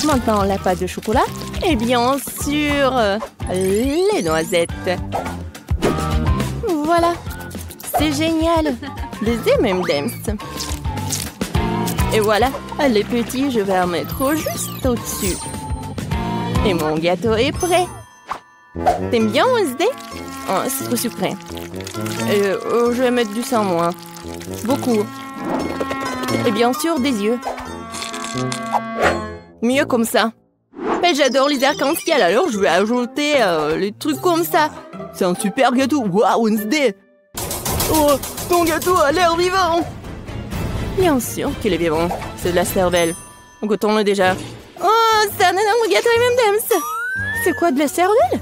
Maintenant la pâte de chocolat. Et bien sûr, les noisettes. Voilà. C'est génial. Des M&M's. Et voilà, les petits, je vais en mettre juste au-dessus. Et mon gâteau est prêt. T'aimes bien, Wednesday? Oh, c'est trop sucré. Je vais mettre du sang, moi. Beaucoup. Et bien sûr, des yeux. Mieux comme ça. Mais j'adore les arcs-en-ciel, alors je vais ajouter les trucs comme ça. C'est un super gâteau. Waouh, Wednesday! Oh, ton gâteau a l'air vivant! Bien sûr qu'il est vivant. C'est de la cervelle. Goûtons-le déjà. Oh, c'est un énorme gâteau M&M's! C'est quoi, de la cervelle?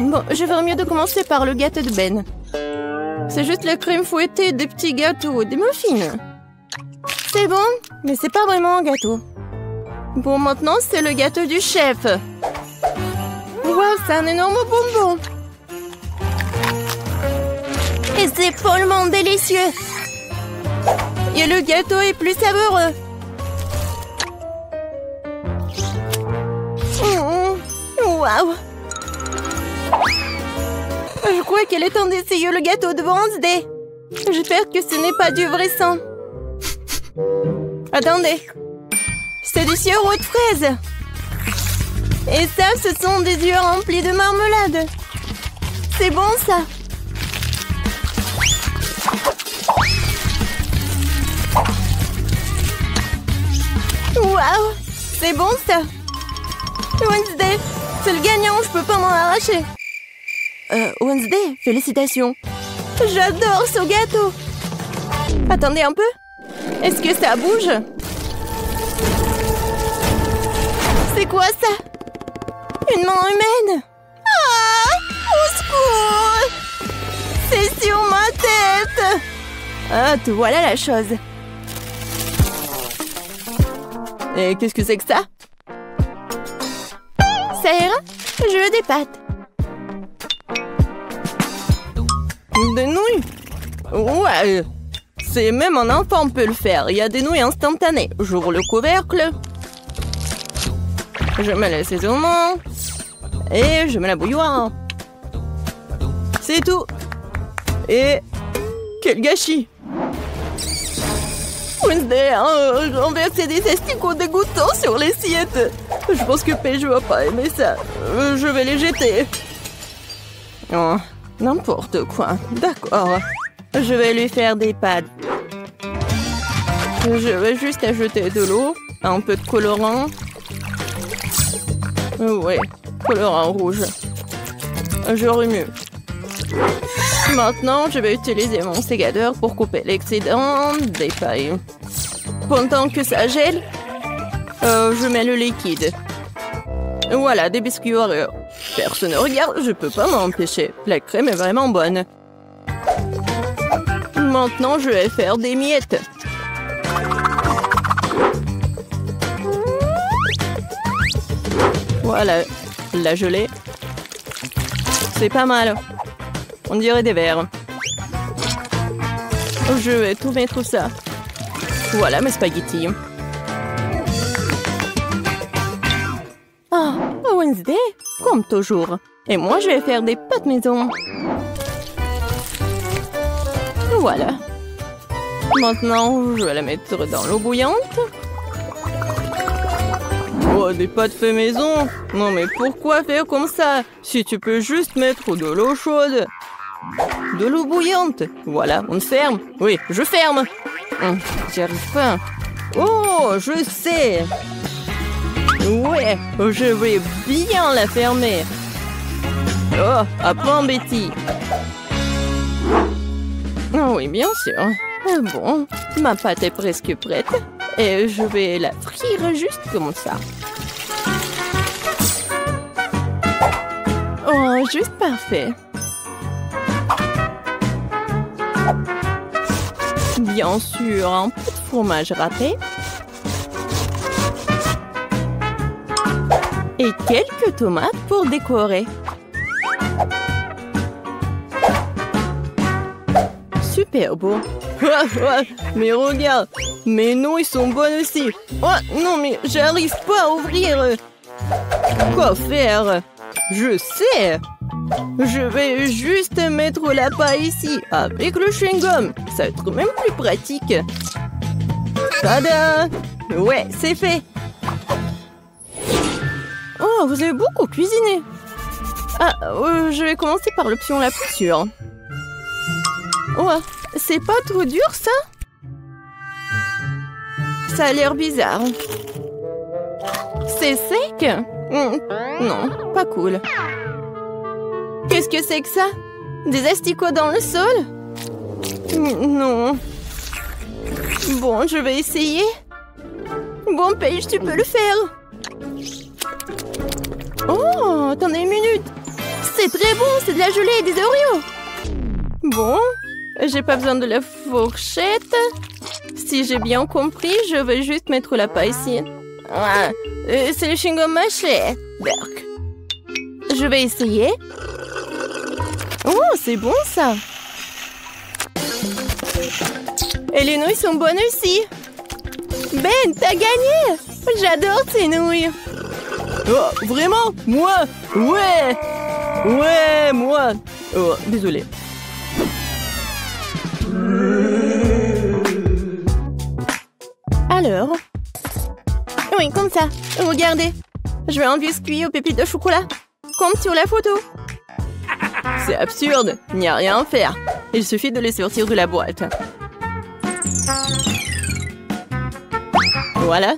Bon, je ferais mieux de commencer par le gâteau de Ben. C'est juste la crème fouettée, des petits gâteaux, des muffins. C'est bon, mais c'est pas vraiment un gâteau. Bon, maintenant, c'est le gâteau du chef. Wow, c'est un énorme bonbon. Et c'est follement délicieux. Et le gâteau est plus savoureux. Waouh. Je crois qu'elle est en train d'essayer le gâteau de Wednesday. J'espère que ce n'est pas du vrai sang. Attendez. C'est du sirop de fraise. Et ça, ce sont des yeux remplis de marmelade. C'est bon, ça. Waouh, c'est bon, ça. Wednesday, c'est le gagnant, je peux pas m'en arracher. Wednesday, félicitations. J'adore ce gâteau. Attendez un peu. Est-ce que ça bouge? C'est quoi ça? Une main humaine? Ah! Au secours! C'est sur ma tête! Ah, te voilà la chose. Et qu'est-ce que c'est que ça? Ça ira? Je veux des pâtes. Des nouilles? Ouais. C'est même un enfant peut le faire. Il y a des nouilles instantanées. J'ouvre le couvercle. Je mets l'assaisonnement. Et je mets la bouilloire. C'est tout. Et quel gâchis! Wednesday a renversé des asticots dégoûtants sur l'assiette. Je pense que Paige va pas aimer ça. Je vais les jeter. Oh, n'importe quoi. D'accord. Je vais lui faire des pâtes. Je vais juste ajouter de l'eau, un peu de colorant. Ouais, colorant rouge. Je remue. Maintenant, je vais utiliser mon sécateur pour couper l'excédent des pailles. Pendant que ça gèle, je mets le liquide. Voilà, des biscuits Oreo. Personne ne regarde, je peux pas m'empêcher. La crème est vraiment bonne. Maintenant, je vais faire des miettes. Voilà, la gelée. C'est pas mal. On dirait des verres. Je vais tout mettre ça. Voilà mes spaghettis. Ah, Wednesday, comme toujours. Et moi, je vais faire des pâtes maison. Voilà. Maintenant, je vais la mettre dans l'eau bouillante. Oh, des pâtes fait maison? Non, mais pourquoi faire comme ça? Si tu peux juste mettre de l'eau chaude. De l'eau bouillante. Voilà, on ferme. Oui, je ferme. J'y arrive pas. Oh, je sais. Ouais, je vais bien la fermer. Oh, apprends, Betty. Oh oui, bien sûr. Bon, ma pâte est presque prête. Et je vais la frire juste comme ça. Oh, juste parfait. Bien sûr, un peu de fromage râpé. Et quelques tomates pour décorer. Super beau. Mais regarde, mes nouilles sont bonnes aussi. Oh non, mais j'arrive pas à ouvrir. Quoi faire? Je sais. Je vais juste mettre la paille ici avec le chewing-gum. Ça va être même plus pratique. Tada! Ouais, c'est fait. Oh, vous avez beaucoup cuisiné. Ah, je vais commencer par l'option la plus sûre. Oh, c'est pas trop dur, ça? Ça a l'air bizarre. C'est sec? Non, pas cool. Qu'est-ce que c'est que ça? Des asticots dans le sol? Non. Bon, je vais essayer. Bon, Paige, tu peux le faire. Oh, attendez une minute. C'est très bon, c'est de la gelée et des Oreos. Bon, j'ai pas besoin de la fourchette. Si j'ai bien compris, je vais juste mettre la paille ici. Ah, c'est le chewing-gum mâché. Berk. Je vais essayer. Oh, c'est bon ça. Et les nouilles sont bonnes aussi. Ben, t'as gagné. J'adore ces nouilles. Oh, vraiment? Moi? Ouais. Ouais, moi. Oh, désolé. Alors? Oui, comme ça. Regardez. Je vais un biscuit aux pépites de chocolat. Comme sur la photo. C'est absurde. Il n'y a rien à faire. Il suffit de les sortir de la boîte. Voilà.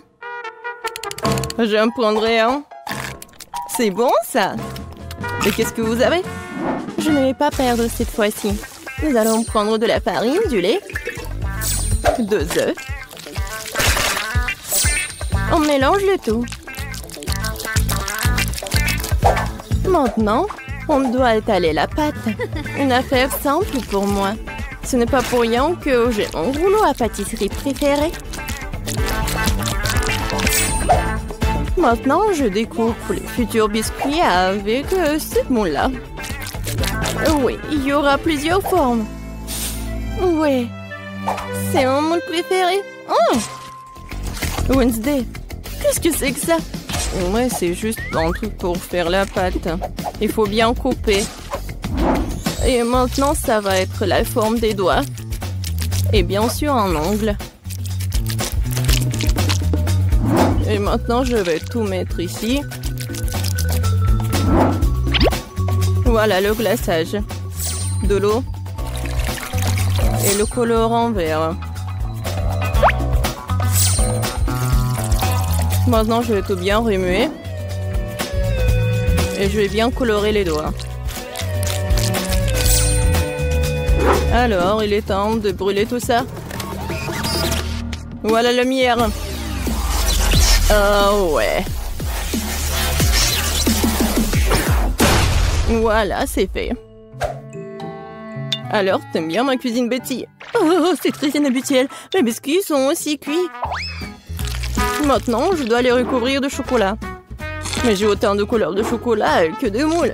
J'en prendrai un. C'est bon, ça. Et qu'est-ce que vous avez? Je ne vais pas perdre cette fois-ci. Nous allons prendre de la farine, du lait, 2 œufs. On mélange le tout. Maintenant, on doit étaler la pâte. Une affaire simple pour moi. Ce n'est pas pour rien que j'ai mon rouleau à pâtisserie préféré. Maintenant, je découpe les futurs biscuits avec ce moule-là. Oui, il y aura plusieurs formes. Oui, c'est mon moule préféré. Oh! Wednesday, qu'est-ce que c'est que ça? Ouais, c'est juste un truc pour faire la pâte. Il faut bien couper. Et maintenant, ça va être la forme des doigts. Et bien sûr, un ongle. Et maintenant, je vais tout mettre ici. Voilà le glaçage. De l'eau. Et le colorant vert. Maintenant, je vais tout bien remuer. Et je vais bien colorer les doigts. Alors, il est temps de brûler tout ça. Voilà la lumière. Oh ouais. Voilà, c'est fait. Alors, t'aimes bien ma cuisine, Betty? Oh, c'est très inhabituel. Mes biscuits sont aussi cuits. Maintenant, je dois les recouvrir de chocolat. Mais j'ai autant de couleurs de chocolat que de moules.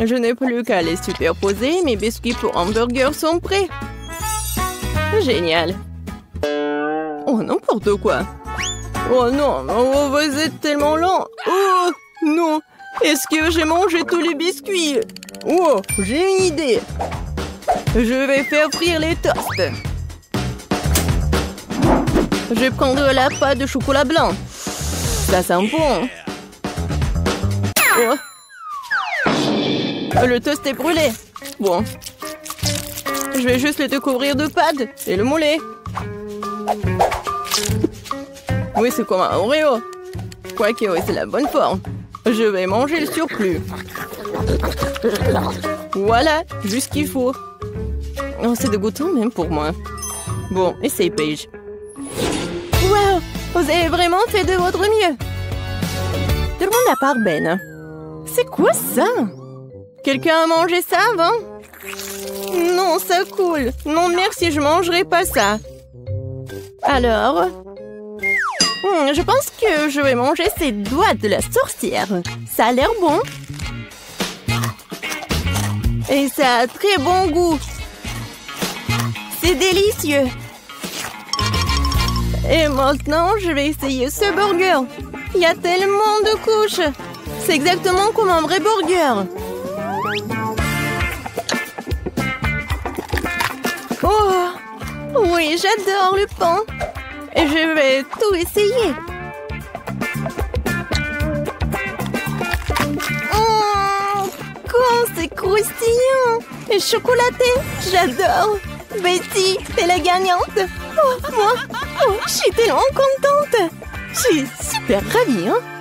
Je n'ai plus qu'à les superposer. Mes biscuits pour hamburger sont prêts. Génial. Oh, n'importe quoi. Oh non, oh, vous êtes tellement lent. Oh non, est-ce que j'ai mangé tous les biscuits? Oh, j'ai une idée. Je vais faire frire les toasts. Je vais prendre la pâte de chocolat blanc. Ça sent bon. Oh. Le toast est brûlé. Bon. Je vais juste le découvrir de pâte et le mouler. Oui, c'est comme un Oreo. Quoique, oui, c'est la bonne forme. Je vais manger le surplus. Voilà, juste ce qu'il faut. Oh, c'est dégoûtant même pour moi. Bon, essaye, Paige. Wow, vous avez vraiment fait de votre mieux. Tout le monde à part Ben. C'est quoi ça? Quelqu'un a mangé ça avant? Non, ça coule. Non, merci, je mangerai pas ça. Alors, je pense que je vais manger ces doigts de la sorcière. Ça a l'air bon. Et ça a très bon goût. C'est délicieux. Et maintenant, je vais essayer ce burger. Il y a tellement de couches. C'est exactement comme un vrai burger. Oh, oui, j'adore le pain. Et je vais tout essayer. Oh, quand c'est croustillant et chocolaté. J'adore. Betty, t'es la gagnante. Oh, moi, Oh, je suis tellement contente. Je suis super ravie, hein.